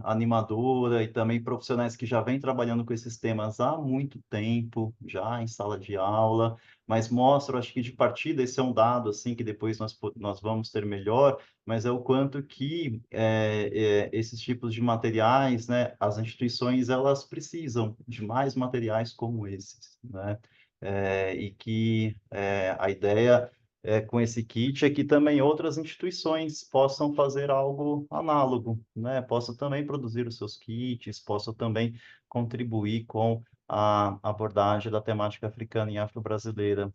animadora, e também profissionais que já vêm trabalhando com esses temas há muito tempo, já em sala de aula, mas mostra, acho que de partida, esse é um dado assim que depois nós vamos ter melhor, mas é o quanto que esses tipos de materiais, né, as instituições, elas precisam de mais materiais como esses, né? E que a ideia com esse kit é que também outras instituições possam fazer algo análogo, né? Possam também produzir os seus kits, possam também contribuir com a abordagem da temática africana e afro-brasileira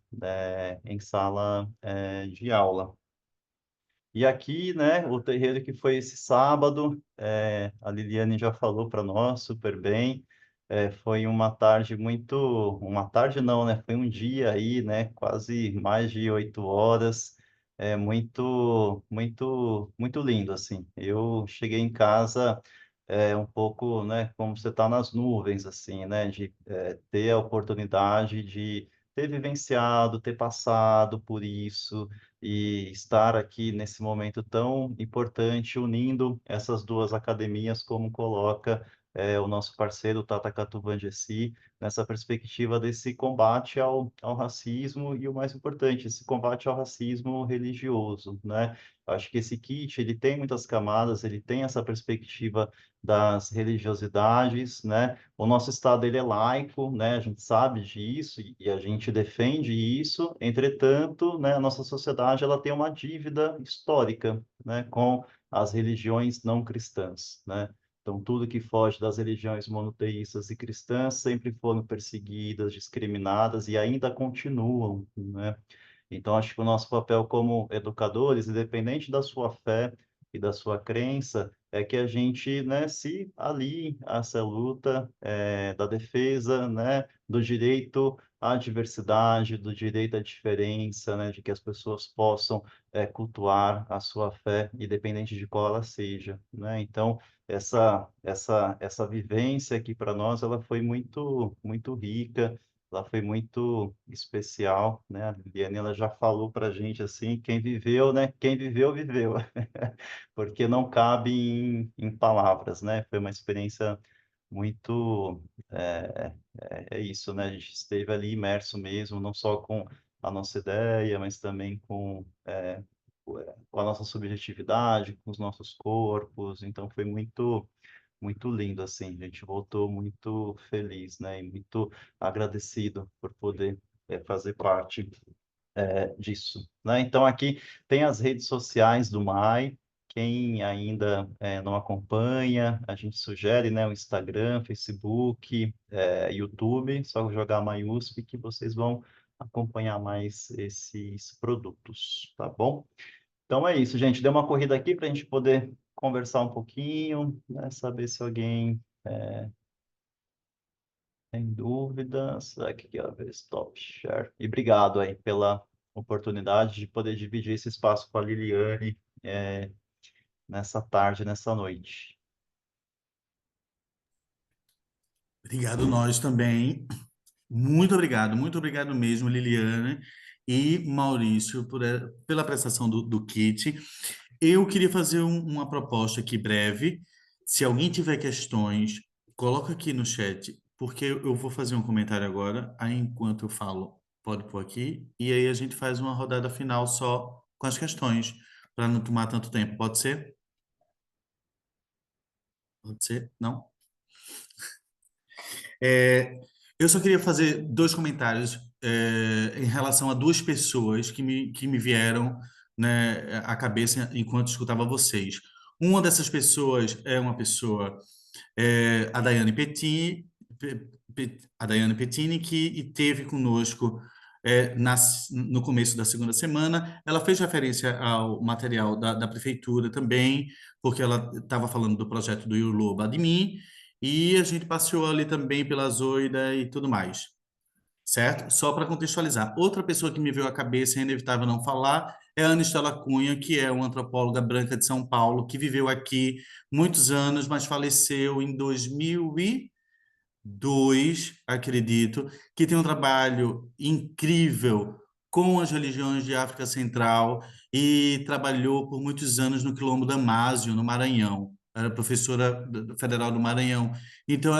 em sala de aula. E aqui, né, o terreiro que foi esse sábado, a Liliane já falou para nós super bem. Foi uma tarde uma tarde não, né? Foi um dia aí, né? Quase mais de 8 horas. Muito lindo, assim. Eu cheguei em casa um pouco, né? Como você está nas nuvens, assim, né? De ter a oportunidade de ter vivenciado, ter passado por isso e estar aqui nesse momento tão importante, unindo essas duas academias, como coloca o nosso parceiro Tata Katubanjesi, nessa perspectiva desse combate ao racismo e, o mais importante, esse combate ao racismo religioso, né? Acho que esse kit, ele tem muitas camadas, ele tem essa perspectiva das religiosidades, né? O nosso Estado, ele é laico, né? A gente sabe disso e a gente defende isso. Entretanto, né, a nossa sociedade, ela tem uma dívida histórica, né, com as religiões não cristãs, né? Então, tudo que foge das religiões monoteístas e cristãs sempre foram perseguidas, discriminadas e ainda continuam, né? Então, acho que o nosso papel como educadores, independente da sua fé e da sua crença, é que a gente, né, se alie a essa luta da defesa, né, do direito à diversidade, do direito à diferença, né, de que as pessoas possam cultuar a sua fé, independente de qual ela seja, né? Então, essa vivência aqui para nós, ela foi muito rica, ela foi muito especial, né? A Liliane, ela já falou para a gente assim, quem viveu, né? Quem viveu, viveu, porque não cabe em palavras, né? Foi uma experiência muito, é isso, né? A gente esteve ali imerso mesmo, não só com a nossa ideia, mas também com a nossa subjetividade, com os nossos corpos. Então foi muito lindo, assim. A gente voltou muito feliz, né? E muito agradecido por poder fazer parte disso, né? Então aqui tem as redes sociais do MAI. Quem ainda não acompanha, a gente sugere, né, o Instagram, Facebook, YouTube, só jogar MaiUSP que vocês vão acompanhar mais esses produtos, tá bom? Então é isso, gente. Deu uma corrida aqui para a gente poder conversar um pouquinho, né? Saber se alguém tem dúvidas. Aqui, ó, ver stop share. E obrigado aí pela oportunidade de poder dividir esse espaço com a Liliane nessa tarde, nessa noite. Obrigado nós também. Muito obrigado mesmo, Liliana e Maurício, pela prestação do kit. Eu queria fazer uma proposta aqui breve. Se alguém tiver questões, coloca aqui no chat, porque eu vou fazer um comentário agora, aí enquanto eu falo, pode pôr aqui, e aí a gente faz uma rodada final só com as questões. para não tomar tanto tempo. Pode ser? Pode ser? Não? É, eu só queria fazer dois comentários em relação a duas pessoas que me vieram, né, à cabeça enquanto escutava vocês. Uma dessas pessoas é uma pessoa, a Daiane Pettini, a Daiane Pettini, que esteve conosco no começo da segunda semana. Ela fez referência ao material da prefeitura também, porque ela estava falando do projeto do Iulu Badmin, e a gente passeou ali também pela Zoida e tudo mais, certo? Só para contextualizar. Outra pessoa que me veio à cabeça, é inevitável não falar, é a Ana Estela Cunha, que é uma antropóloga branca de São Paulo, que viveu aqui muitos anos, mas faleceu em 2002, acredito, que tem um trabalho incrível com as religiões de África Central e trabalhou por muitos anos no Quilombo Damásio, no Maranhão. Era professora federal do Maranhão. Então,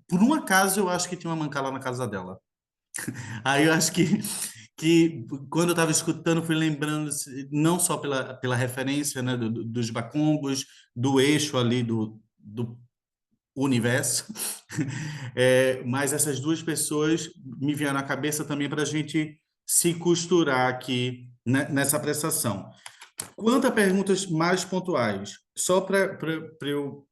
por um acaso, eu acho que tinha uma mancala na casa dela. Aí eu acho que quando eu estava escutando, fui lembrando, não só pela referência, né, dos bacumbos, do eixo ali do universo, mas essas duas pessoas me vieram à cabeça também para a gente se costurar aqui, né, nessa prestação. Quanto a perguntas mais pontuais, só para eu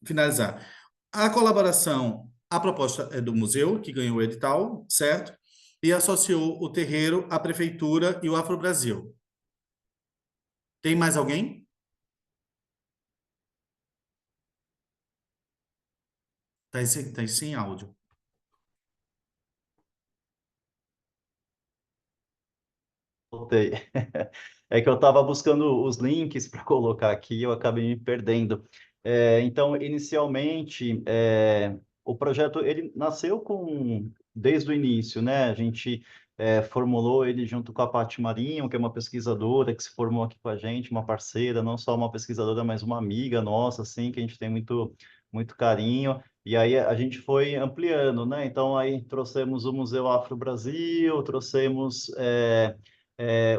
finalizar. A colaboração, a proposta é do museu, que ganhou o edital, certo? E associou o terreiro, a prefeitura e o Afro-Brasil. Tem mais alguém? Tá sem áudio. Voltei. É que eu estava buscando os links para colocar aqui e eu acabei me perdendo. Então, inicialmente, o projeto ele nasceu desde o início, né? A gente formulou ele junto com a Paty Marinho, que é uma pesquisadora que se formou aqui com a gente, uma parceira, não só uma pesquisadora, mas uma amiga nossa, assim, que a gente tem muito, muito carinho. E aí a gente foi ampliando, né? Então, aí trouxemos o Museu Afro Brasil, trouxemos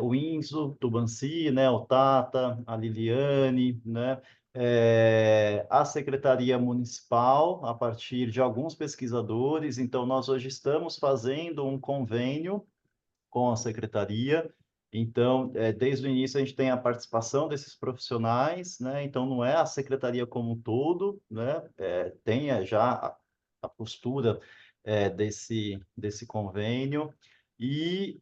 o Enzo Tubanci, né, o Tata, a Liliane, né, a Secretaria Municipal, a partir de alguns pesquisadores. Então, nós hoje estamos fazendo um convênio com a Secretaria. Então, desde o início, a gente tem a participação desses profissionais, né? Então, não é a Secretaria como um todo, né? Tem já a postura desse convênio. E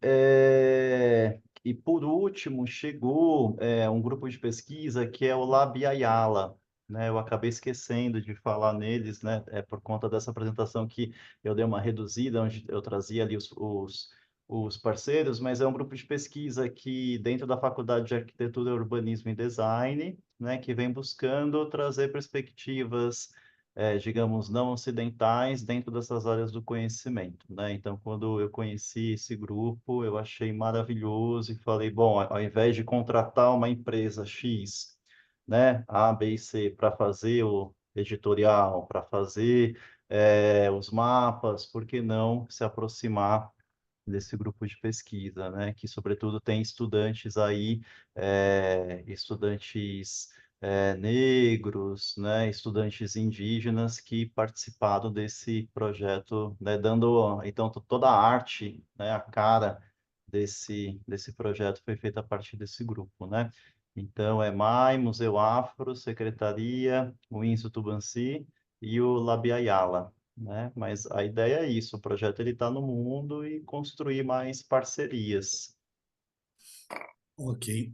por último, chegou um grupo de pesquisa que é o Labiayala, né? Eu acabei esquecendo de falar neles, né? Por conta dessa apresentação que eu dei uma reduzida, onde eu trazia ali os parceiros, mas é um grupo de pesquisa que, dentro da Faculdade de Arquitetura, Urbanismo e Design, né, que vem buscando trazer perspectivas, digamos, não ocidentais dentro dessas áreas do conhecimento, né? Então, quando eu conheci esse grupo, eu achei maravilhoso e falei, bom, ao invés de contratar uma empresa X, né, A, B e C, para fazer o editorial, para fazer os mapas, por que não se aproximar desse grupo de pesquisa, né? Que, sobretudo, tem estudantes aí, estudantes negros, né? Estudantes indígenas que participaram desse projeto, né? Dando, então, toda a arte, né? A cara desse projeto foi feita a partir desse grupo, né? Então, é MAI, Museu Afro, Secretaria, o INSO Tubanci e o Labiayala, né? Mas a ideia é isso, o projeto ele está no mundo e construir mais parcerias. Ok.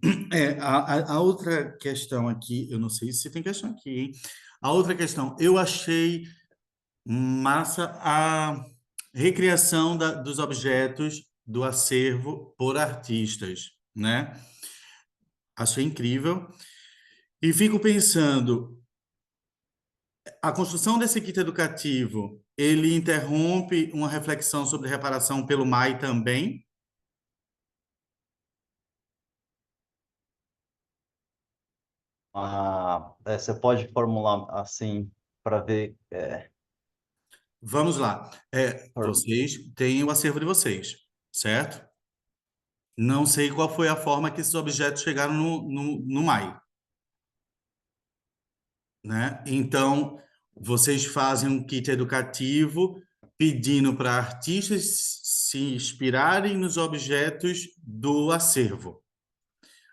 A outra questão aqui, eu não sei se tem questão aqui, hein? A outra questão, eu achei massa a recriação dos objetos do acervo por artistas, né? Achei incrível. E fico pensando, a construção desse kit educativo, ele interrompe uma reflexão sobre reparação pelo MAI também? Você pode formular assim para ver. Vamos lá. Vocês têm o acervo de vocês, certo? Não sei qual foi a forma que esses objetos chegaram no MAI, né? Então, vocês fazem um kit educativo pedindo para artistas se inspirarem nos objetos do acervo.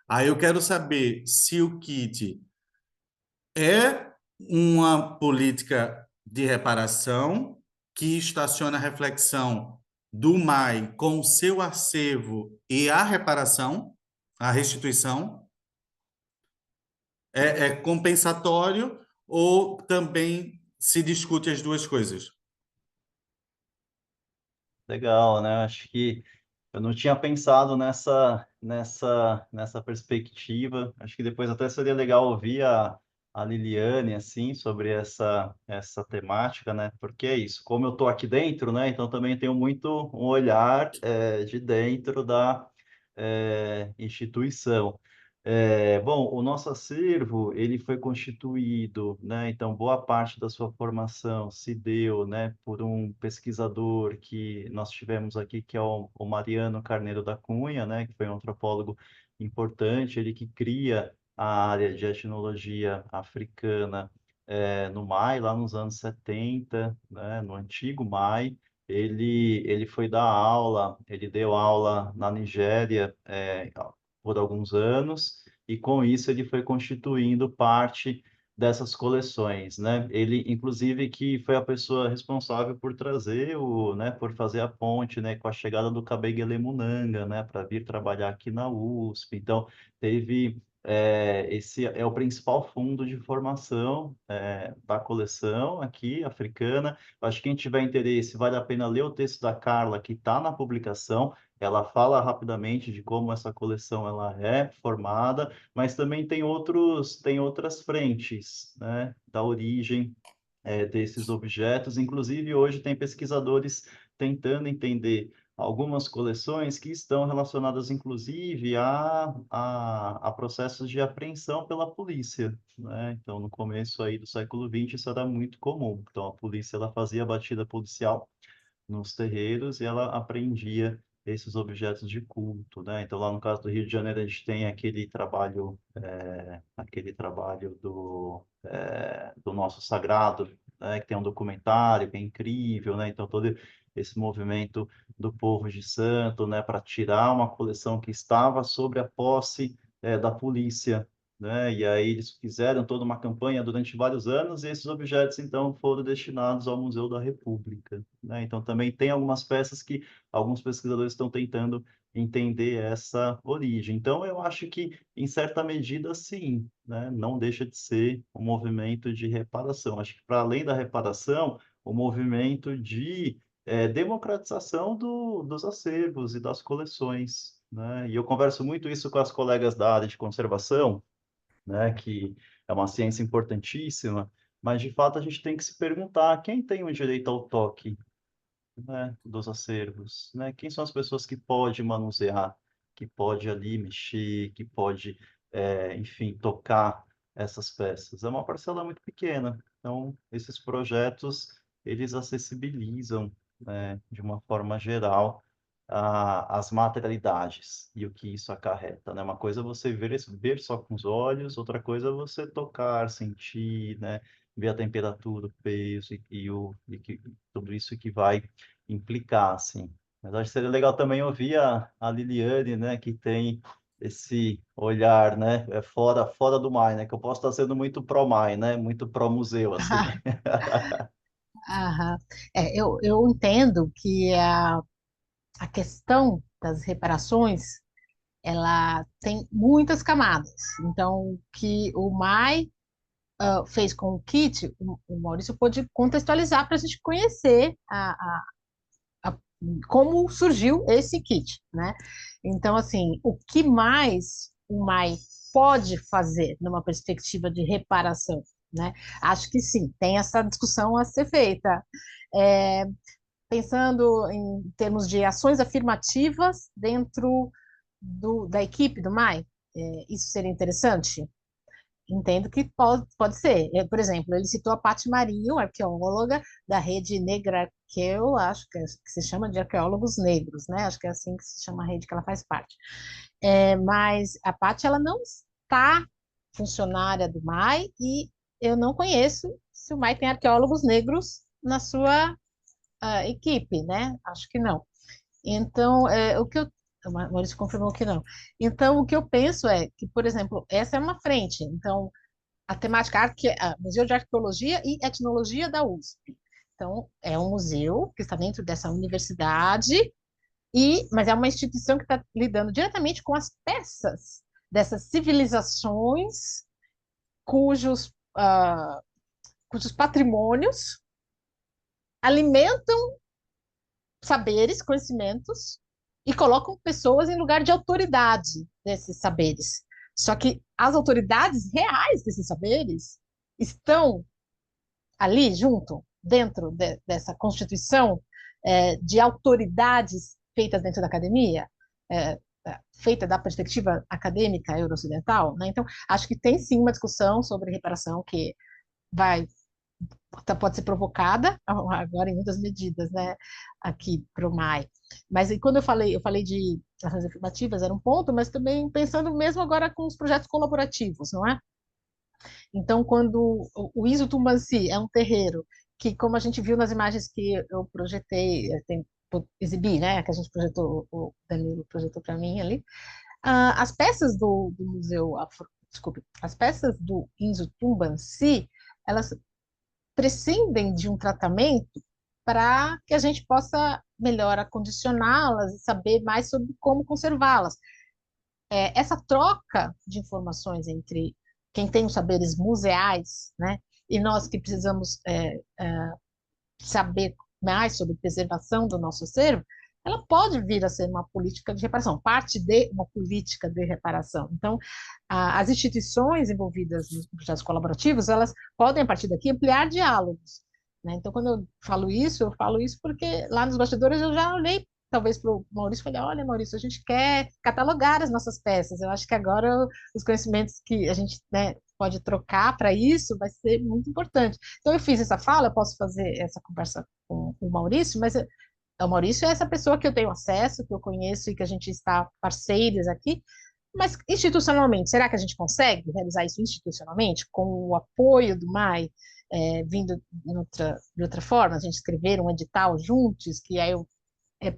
Aí eu quero saber se o kit é uma política de reparação que estaciona a reflexão do MAI com o seu acervo e a reparação, a restituição, é compensatório ou também se discute as duas coisas? Legal, né? Acho que eu não tinha pensado nessa perspectiva. Acho que depois até seria legal ouvir a Liliane, assim, sobre essa temática, né? Porque é isso, como eu estou aqui dentro, né? Então também tenho muito um olhar de dentro da instituição. Bom, o nosso acervo, ele foi constituído, né? Então, boa parte da sua formação se deu, né, por um pesquisador que nós tivemos aqui, que é o Mariano Carneiro da Cunha, né, que foi um antropólogo importante, ele que cria a área de etnologia africana no MAI, lá nos anos 70, né, no antigo MAI. Ele foi dar aula, ele deu aula na Nigéria, por alguns anos, e com isso ele foi constituindo parte dessas coleções, né? Ele, inclusive, que foi a pessoa responsável por trazer né, por fazer a ponte, né, com a chegada do Kabengele Munanga, né, para vir trabalhar aqui na USP. Então, teve esse é o principal fundo de formação da coleção aqui africana. Acho que quem tiver interesse, vale a pena ler o texto da Carla que está na publicação. Ela fala rapidamente de como essa coleção ela é formada, mas também tem outras frentes, né, da origem desses objetos. Inclusive, hoje tem pesquisadores tentando entender algumas coleções que estão relacionadas, inclusive, a processos de apreensão pela polícia, né? Então, no começo aí do século XX, isso era muito comum. Então, a polícia ela fazia batida policial nos terreiros e ela apreendia esses objetos de culto, né? Então, lá no caso do Rio de Janeiro, a gente tem aquele trabalho do Nosso Sagrado, né? Que tem um documentário que é incrível, né? Então, todo esse movimento do povo de santo, né? Para tirar uma coleção que estava sobre a posse, da polícia, né? E aí eles fizeram toda uma campanha durante vários anos e esses objetos, então, foram destinados ao Museu da República, né? Então, também tem algumas peças que alguns pesquisadores estão tentando entender essa origem. Então, eu acho que, em certa medida, sim, né? Não deixa de ser um movimento de reparação. Acho que, para além da reparação, o movimento de democratização dos acervos e das coleções, né? E eu converso muito isso com as colegas da área de conservação, né, que é uma ciência importantíssima, mas de fato a gente tem que se perguntar quem tem o direito ao toque, né, dos acervos, né? Quem são as pessoas que pode manusear, que pode ali mexer, que pode, enfim, tocar essas peças? É uma parcela muito pequena. Então, esses projetos, eles acessibilizam, né, de uma forma geral, as materialidades e o que isso acarreta, né? Uma coisa é você ver só com os olhos, outra coisa é você tocar, sentir, né? Ver a temperatura, o peso tudo isso que vai implicar, assim. Mas acho que seria legal também ouvir a Liliane, né, que tem esse olhar, né, fora do MAI, né, que eu posso estar sendo muito pró-MAI, né, muito pró-museu, assim. Aham. Eu entendo que a questão das reparações ela tem muitas camadas. Então, o que o Mai fez com o kit, o Maurício pôde contextualizar para a gente conhecer a- como surgiu esse kit, né? Então, assim, o que mais o Mai pode fazer numa perspectiva de reparação, né? Acho que sim, tem essa discussão a ser feita. É, pensando em termos de ações afirmativas dentro da equipe do MAI, isso seria interessante? entendo que pode ser. Por exemplo, ele citou a Paty Marinho, arqueóloga da Rede Negrarqueu, acho que se chama de arqueólogos negros, né? Acho que é assim que se chama a rede que ela faz parte. Mas a Paty, ela não está funcionária do MAI e eu não conheço se o MAI tem arqueólogos negros na sua equipe, né? Acho que não. Então, o Maurício confirmou que não. Então, o que eu penso é que, por exemplo, essa é uma frente. Então, a temática Museu de Arqueologia e Etnologia da USP. Então, é um museu que está dentro dessa universidade, mas é uma instituição que está lidando diretamente com as peças dessas civilizações cujos, cujos patrimônios alimentam saberes, conhecimentos, e colocam pessoas em lugar de autoridade desses saberes. Só que as autoridades reais desses saberes estão ali junto, dentro dessa constituição de autoridades feitas dentro da academia, feita da perspectiva acadêmica euro-ocidental, né? Então, acho que tem sim uma discussão sobre reparação que pode ser provocada agora em muitas medidas, né, aqui para o MAI. Mas quando eu falei de ações afirmativas, era um ponto, mas também pensando mesmo agora com os projetos colaborativos, não é? Então, quando o Iso Tumbanci é um terreiro que, como a gente viu nas imagens que eu projetei, exibi, né, que a gente projetou, o Danilo projetou para mim ali, as peças do museu, desculpe, as peças do Iso Tumbanci, elas prescindem de um tratamento para que a gente possa melhor acondicioná-las e saber mais sobre como conservá-las. Essa troca de informações entre quem tem os saberes museais, né, e nós que precisamos saber mais sobre preservação do nosso acervo, ela pode vir a ser uma política de reparação, parte de uma política de reparação. Então, as instituições envolvidas nos projetos colaborativos, elas podem, a partir daqui, ampliar diálogos, né? Então, quando eu falo isso porque lá nos bastidores eu já olhei, talvez para o Maurício, e falei, olha, Maurício, a gente quer catalogar as nossas peças, eu acho que agora os conhecimentos que a gente, né, pode trocar para isso vai ser muito importante. Então, eu fiz essa fala, eu posso fazer essa conversa com o Maurício, mas o Maurício é essa pessoa que eu tenho acesso, que eu conheço e que a gente está parceiros aqui, mas institucionalmente, será que a gente consegue realizar isso institucionalmente, com o apoio do MAI, vindo de outra forma, a gente escrever um edital juntos, que aí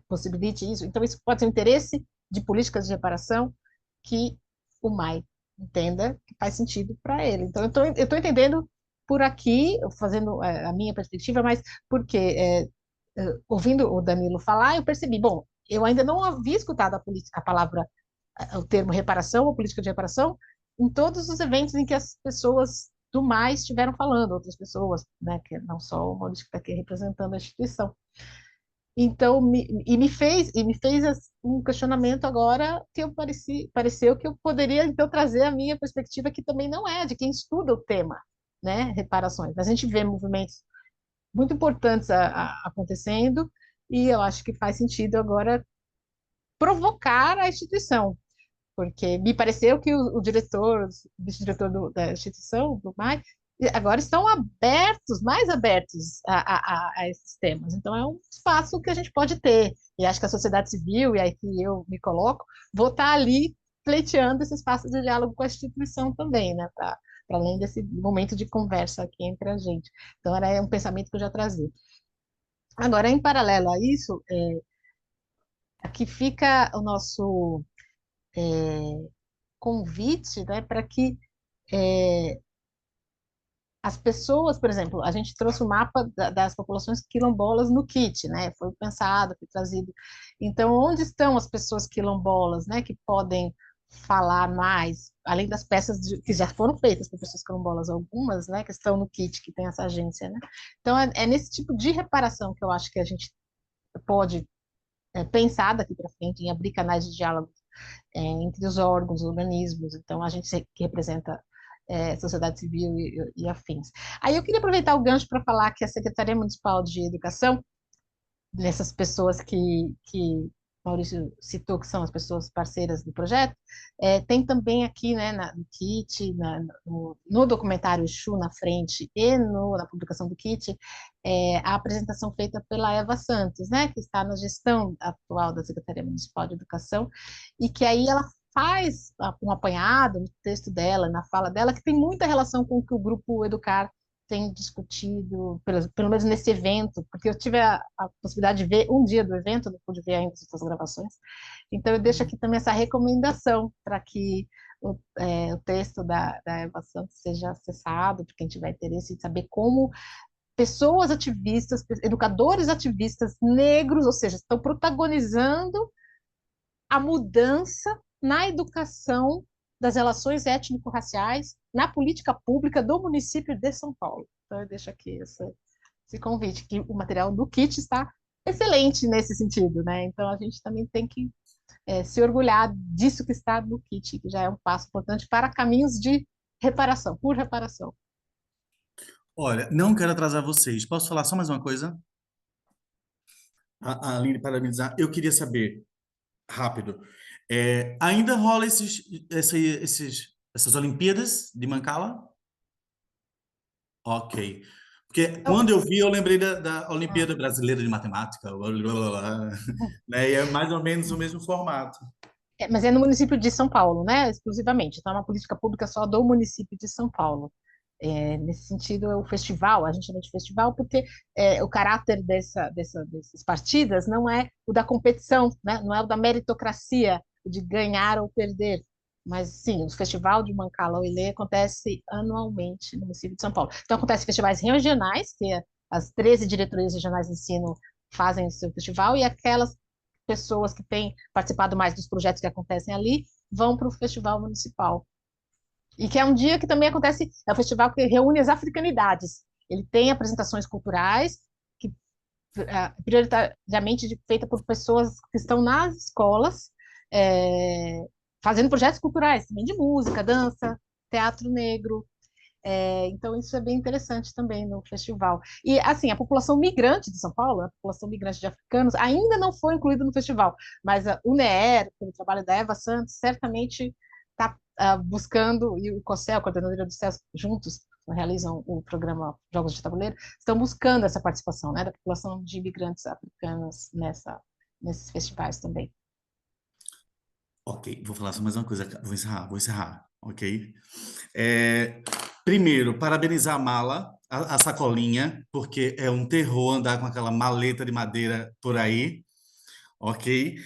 possibilite isso? Então, isso pode ser um interesse de políticas de reparação que o MAI entenda que faz sentido para ele. Então, eu estou entendendo por aqui, fazendo a minha perspectiva, mas porque ouvindo o Danilo falar, eu percebi, bom, eu ainda não havia escutado a palavra, o termo reparação ou política de reparação em todos os eventos em que as pessoas do mais estiveram falando, outras pessoas, né, que não só o Maurício que está aqui representando a instituição. Então, me fez um questionamento agora que pareceu que eu poderia, então, trazer a minha perspectiva, que também não é de quem estuda o tema, né, reparações. Mas a gente vê movimentos muito importantes acontecendo, e eu acho que faz sentido agora provocar a instituição, porque me pareceu que o diretor, o vice-diretor da instituição, do MAI, agora estão abertos, mais abertos a esses temas. Então, é um espaço que a gente pode ter, e acho que a sociedade civil, e aí que eu me coloco, vou estar ali pleiteando esse espaço de diálogo com a instituição também, né, para além desse momento de conversa aqui entre a gente. Então, era um pensamento que eu já trazia. Agora, em paralelo a isso, aqui fica o nosso convite, né, para que as pessoas, por exemplo, a gente trouxe o mapa das populações quilombolas no kit, né? Foi pensado, foi trazido. Então, onde estão as pessoas quilombolas, né, que podem falar mais, além das peças que já foram feitas por pessoas quilombolas, algumas, né, que estão no kit, que tem essa agência, né? Então, é nesse tipo de reparação que eu acho que a gente pode pensar daqui para frente, em abrir canais de diálogo entre os órgãos, organismos. Então, a gente que representa sociedade civil e afins. Aí eu queria aproveitar o gancho para falar que a Secretaria Municipal de Educação, dessas pessoas que Maurício citou, que são as pessoas parceiras do projeto, tem também aqui, né, no kit, no documentário Exu na frente e na publicação do kit, a apresentação feita pela Eva Santos, né, que está na gestão atual da Secretaria Municipal de Educação, e que aí ela faz um apanhado no texto dela, na fala dela, que tem muita relação com o que o Grupo Educar tem discutido, pelo menos nesse evento, porque eu tive a possibilidade de ver um dia do evento, não pude ver ainda as suas gravações, então eu deixo aqui também essa recomendação para que o texto da Eva Santos seja acessado, por quem tiver interesse em saber como pessoas ativistas, educadores ativistas negros, ou seja, estão protagonizando a mudança na educação das relações étnico-raciais na política pública do município de São Paulo. Então, eu deixo aqui esse convite, que o material do kit está excelente nesse sentido, né? Então, a gente também tem que se orgulhar disso que está no kit, que já é um passo importante para caminhos de reparação, por reparação. Olha, não quero atrasar vocês. Posso falar só mais uma coisa? A Aline, parabenizar. Eu queria saber, rápido, ainda rola essas Olimpíadas de Mancala? Ok. Porque Então, quando eu vi, eu lembrei da Olimpíada Brasileira de Matemática, blá, blá, blá, blá, né? E é mais ou menos o mesmo formato. mas é no município de São Paulo, né? Exclusivamente. Então, é uma política pública só do município de São Paulo. Nesse sentido, é o festival, a gente chama de festival porque o caráter dessas partidas não é o da competição, né? Não é o da meritocracia, o de ganhar ou perder, mas sim, o Festival de Mancala Oilê acontece anualmente no município de São Paulo. Então, acontece festivais regionais, que as 13 diretorias regionais de ensino fazem o seu festival, e aquelas pessoas que têm participado mais dos projetos que acontecem ali vão para o festival municipal. E que é um dia que também acontece, é um festival que reúne as africanidades. Ele tem apresentações culturais, que prioritariamente feita por pessoas que estão nas escolas, é, fazendo projetos culturais, também de música, dança, teatro negro. Então, isso é bem interessante também no festival. E, assim, a população migrante de São Paulo, a população migrante de africanos, ainda não foi incluída no festival, mas o NEER, pelo trabalho da Eva Santos, certamente está buscando, e o COCEL, a Coordenadoria do CES, juntos realizam o programa Jogos de Tabuleiro, estão buscando essa participação, né, da população de imigrantes africanos nesses festivais também. Ok, vou falar só mais uma coisa, vou encerrar, ok? Primeiro, parabenizar a mala, a sacolinha, porque é um terror andar com aquela maleta de madeira por aí, ok?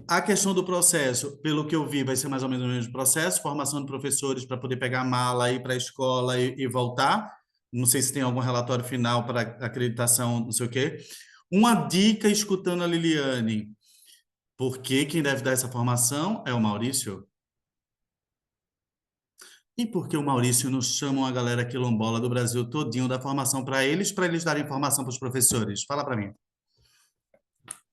A questão do processo, pelo que eu vi, vai ser mais ou menos o mesmo processo, formação de professores para poder pegar a mala, ir para a escola e voltar. Não sei se tem algum relatório final para acreditação, não sei o quê. Uma dica, escutando a Liliane, porque quem deve dar essa formação é o Maurício. E por que o Maurício não chama a galera quilombola do Brasil todinho da formação para eles darem formação para os professores? Fala para mim.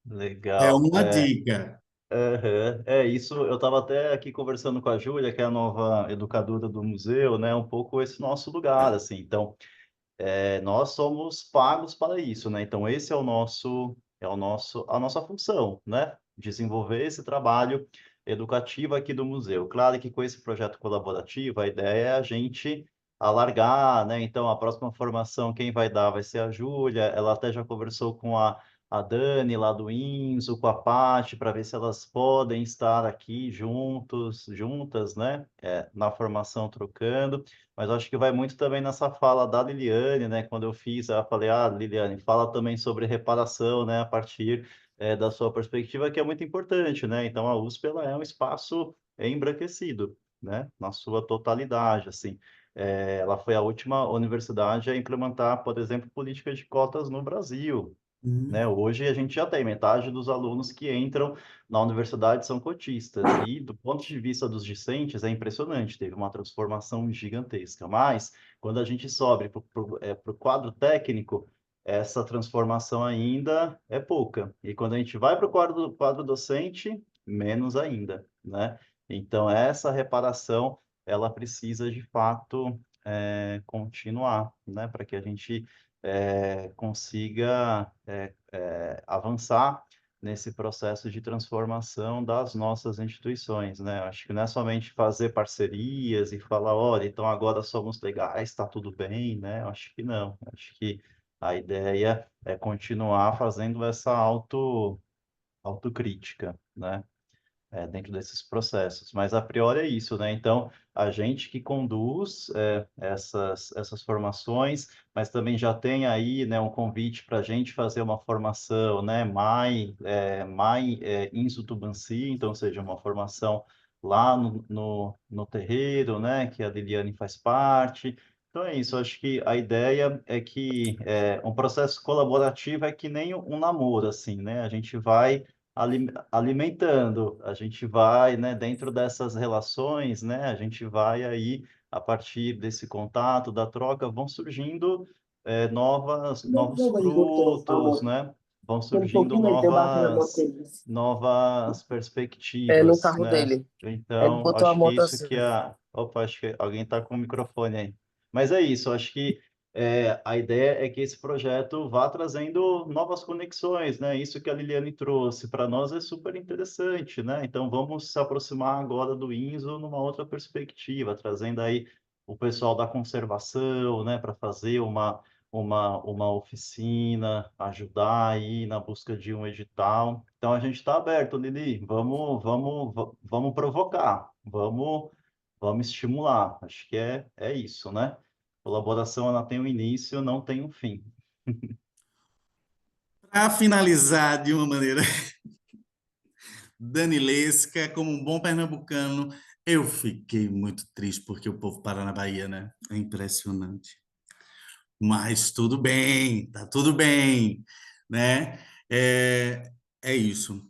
É Legal. uma dica. Aham. Isso, eu estava até aqui conversando com a Júlia, que é a nova educadora do museu, né? Um pouco esse nosso lugar, assim. Então, nós somos pagos para isso, né? Então, esse a nossa função, né? Desenvolver esse trabalho educativo aqui do museu. Claro que com esse projeto colaborativo, a ideia é a gente alargar, né? Então, a próxima formação, quem vai dar vai ser a Júlia. Ela até já conversou com a Dani lá do INSO, com a Paty, para ver se elas podem estar aqui juntas, né? Na formação trocando. Mas eu acho que vai muito também nessa fala da Liliane, né? Quando eu fiz, eu falei, Liliane, fala também sobre reparação, né? A partir da sua perspectiva, que é muito importante, né? Então, a USP, ela é um espaço embranquecido, né? Na sua totalidade, assim. Ela foi a última universidade a implementar, por exemplo, políticas de cotas no Brasil, né? Hoje a gente já tem metade dos alunos que entram na universidade são cotistas, e do ponto de vista dos discentes é impressionante, teve uma transformação gigantesca, mas quando a gente sobe para o quadro técnico, essa transformação ainda é pouca, e quando a gente vai para o quadro docente, menos ainda, né? Então essa reparação, ela precisa de fato continuar, né? Para que a gente consiga avançar nesse processo de transformação das nossas instituições, né? Acho que não é somente fazer parcerias e falar, olha, então agora somos legais, está tudo bem, né? Acho que não. Acho que a ideia é continuar fazendo essa autocrítica, né? Dentro desses processos. Mas a priori é isso, né? Então, a gente que conduz essas formações, mas também já tem aí, né, um convite para a gente fazer uma formação, né, Inso Tubanci, então, ou seja, uma formação lá no terreiro, né, que a Liliane faz parte. Então é isso, acho que a ideia é que um processo colaborativo é que nem um namoro, assim, né? A gente vai alimentando, a gente vai, né, dentro dessas relações, né, a gente vai aí, a partir desse contato, da troca, vão surgindo novos frutos, né, vão surgindo novas É no perspectivas, carro né, dele. Ele então, botou a acho que moto isso assim. que Opa, acho que alguém está com o microfone aí. Mas é isso, acho que a ideia é que esse projeto vá trazendo novas conexões, né? Isso que a Liliane trouxe para nós é super interessante, né? Então vamos se aproximar agora do INSO numa outra perspectiva, trazendo aí o pessoal da conservação, né? Para fazer uma oficina, ajudar aí na busca de um edital. Então a gente está aberto, Lili. Vamos provocar, vamos estimular. Acho que é isso, né? Colaboração, ela tem um início, não tem um fim. Para finalizar de uma maneira danilesca, como um bom pernambucano, eu fiquei muito triste porque o povo para na Bahia, né? É impressionante. Mas tudo bem, tá tudo bem, né? É isso.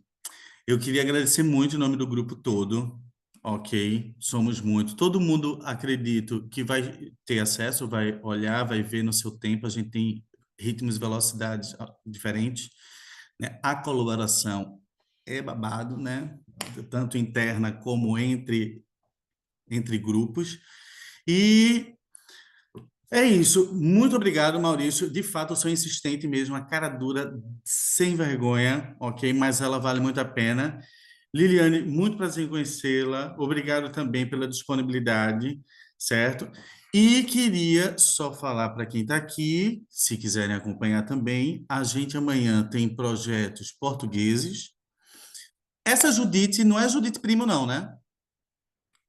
Eu queria agradecer muito em nome do grupo todo, ok? Somos muito. Todo mundo, acredito, que vai ter acesso, vai olhar, vai ver no seu tempo. A gente tem ritmos e velocidades diferentes, né? A colaboração é babado, né? Tanto interna como entre grupos. E é isso. Muito obrigado, Maurício. De fato, eu sou insistente mesmo, a cara dura, sem vergonha, ok? Mas ela vale muito a pena. Liliane, muito prazer em conhecê-la. Obrigado também pela disponibilidade, certo? E queria só falar para quem está aqui, se quiserem acompanhar também, a gente amanhã tem projetos portugueses. Essa Judite não é Judite Primo, não, né?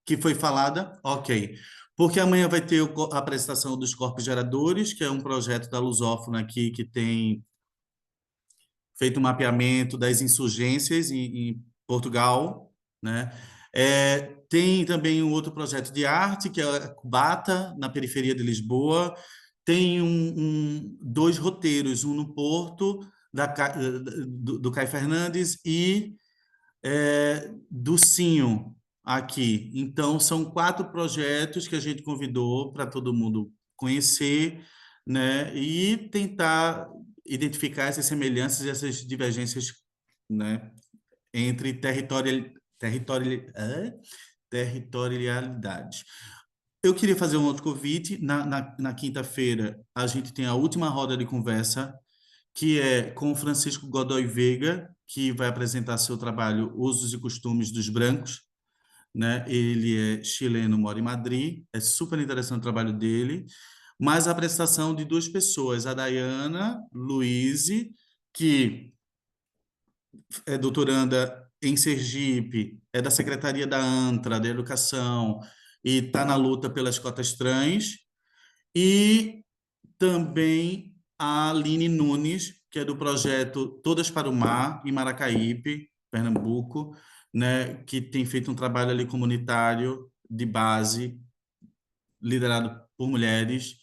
Que foi falada? Ok. Porque amanhã vai ter a apresentação dos Corpos Geradores, que é um projeto da Lusófona aqui que tem feito um mapeamento das insurgências em Portugal, né? Tem também um outro projeto de arte, que é a Cubata, na periferia de Lisboa. Tem dois roteiros, um no Porto, do Caio Fernandes, e do Sinho, aqui. Então, são 4 projetos que a gente convidou para todo mundo conhecer, né? E tentar identificar essas semelhanças e essas divergências, né? Entre territorialidades. Eu queria fazer um outro convite. Na quinta-feira, a gente tem a última roda de conversa, que é com o Francisco Godoy Veiga, que vai apresentar seu trabalho Usos e Costumes dos Brancos, né? Ele é chileno, mora em Madrid, é super interessante o trabalho dele, mas a apresentação de 2 pessoas, a Dayana Luize, que é doutoranda em Sergipe, é da Secretaria da ANTRA, da Educação, e está na luta pelas cotas trans, e também a Aline Nunes, que é do projeto Todas para o Mar, em Maracaípe, Pernambuco, né, que tem feito um trabalho ali comunitário de base, liderado por mulheres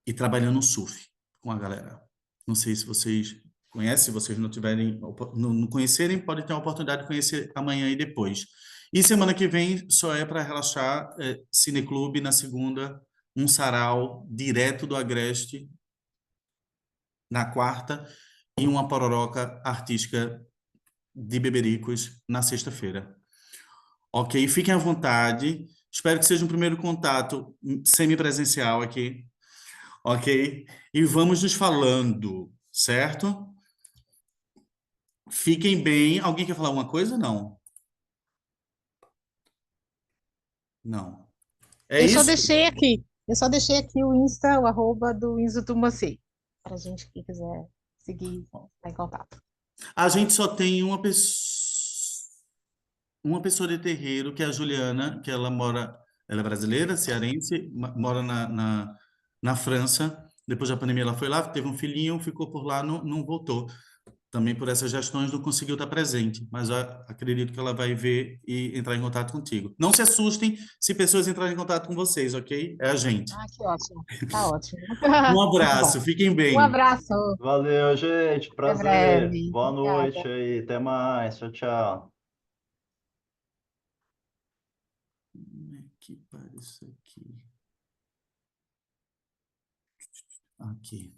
e trabalhando no surf com a galera. Não sei se vocês conhecem, se vocês não tiverem, não conhecerem, podem ter a oportunidade de conhecer amanhã e depois. E semana que vem só é para relaxar, Cineclube na segunda, um sarau direto do Agreste na quarta e uma pororoca artística de Bebericos na sexta-feira. Ok? Fiquem à vontade. Espero que seja um primeiro contato semipresencial aqui. Ok? E vamos nos falando, certo? Fiquem bem. Alguém quer falar uma coisa? Não. Não. É Eu só isso? deixei aqui. Eu só deixei aqui o Insta, o arroba do Insta Tumacê, para gente que quiser seguir, tá em contato. A gente só tem uma pessoa de terreiro, que é a Juliana, que ela é brasileira, cearense, mora na França. Depois da pandemia ela foi lá, teve um filhinho, ficou por lá, não voltou. Também por essas gestões não conseguiu estar presente, mas eu acredito que ela vai ver e entrar em contato contigo. Não se assustem se pessoas entrarem em contato com vocês, ok? É a gente. Ah, que ótimo. Tá ótimo. Um Muito bom. abraço, fiquem Um bem. abraço. Valeu, gente. Até Prazer. breve. Boa noite Obrigada. aí. Até mais. Tchau, tchau. Como é que para isso aqui? Aqui.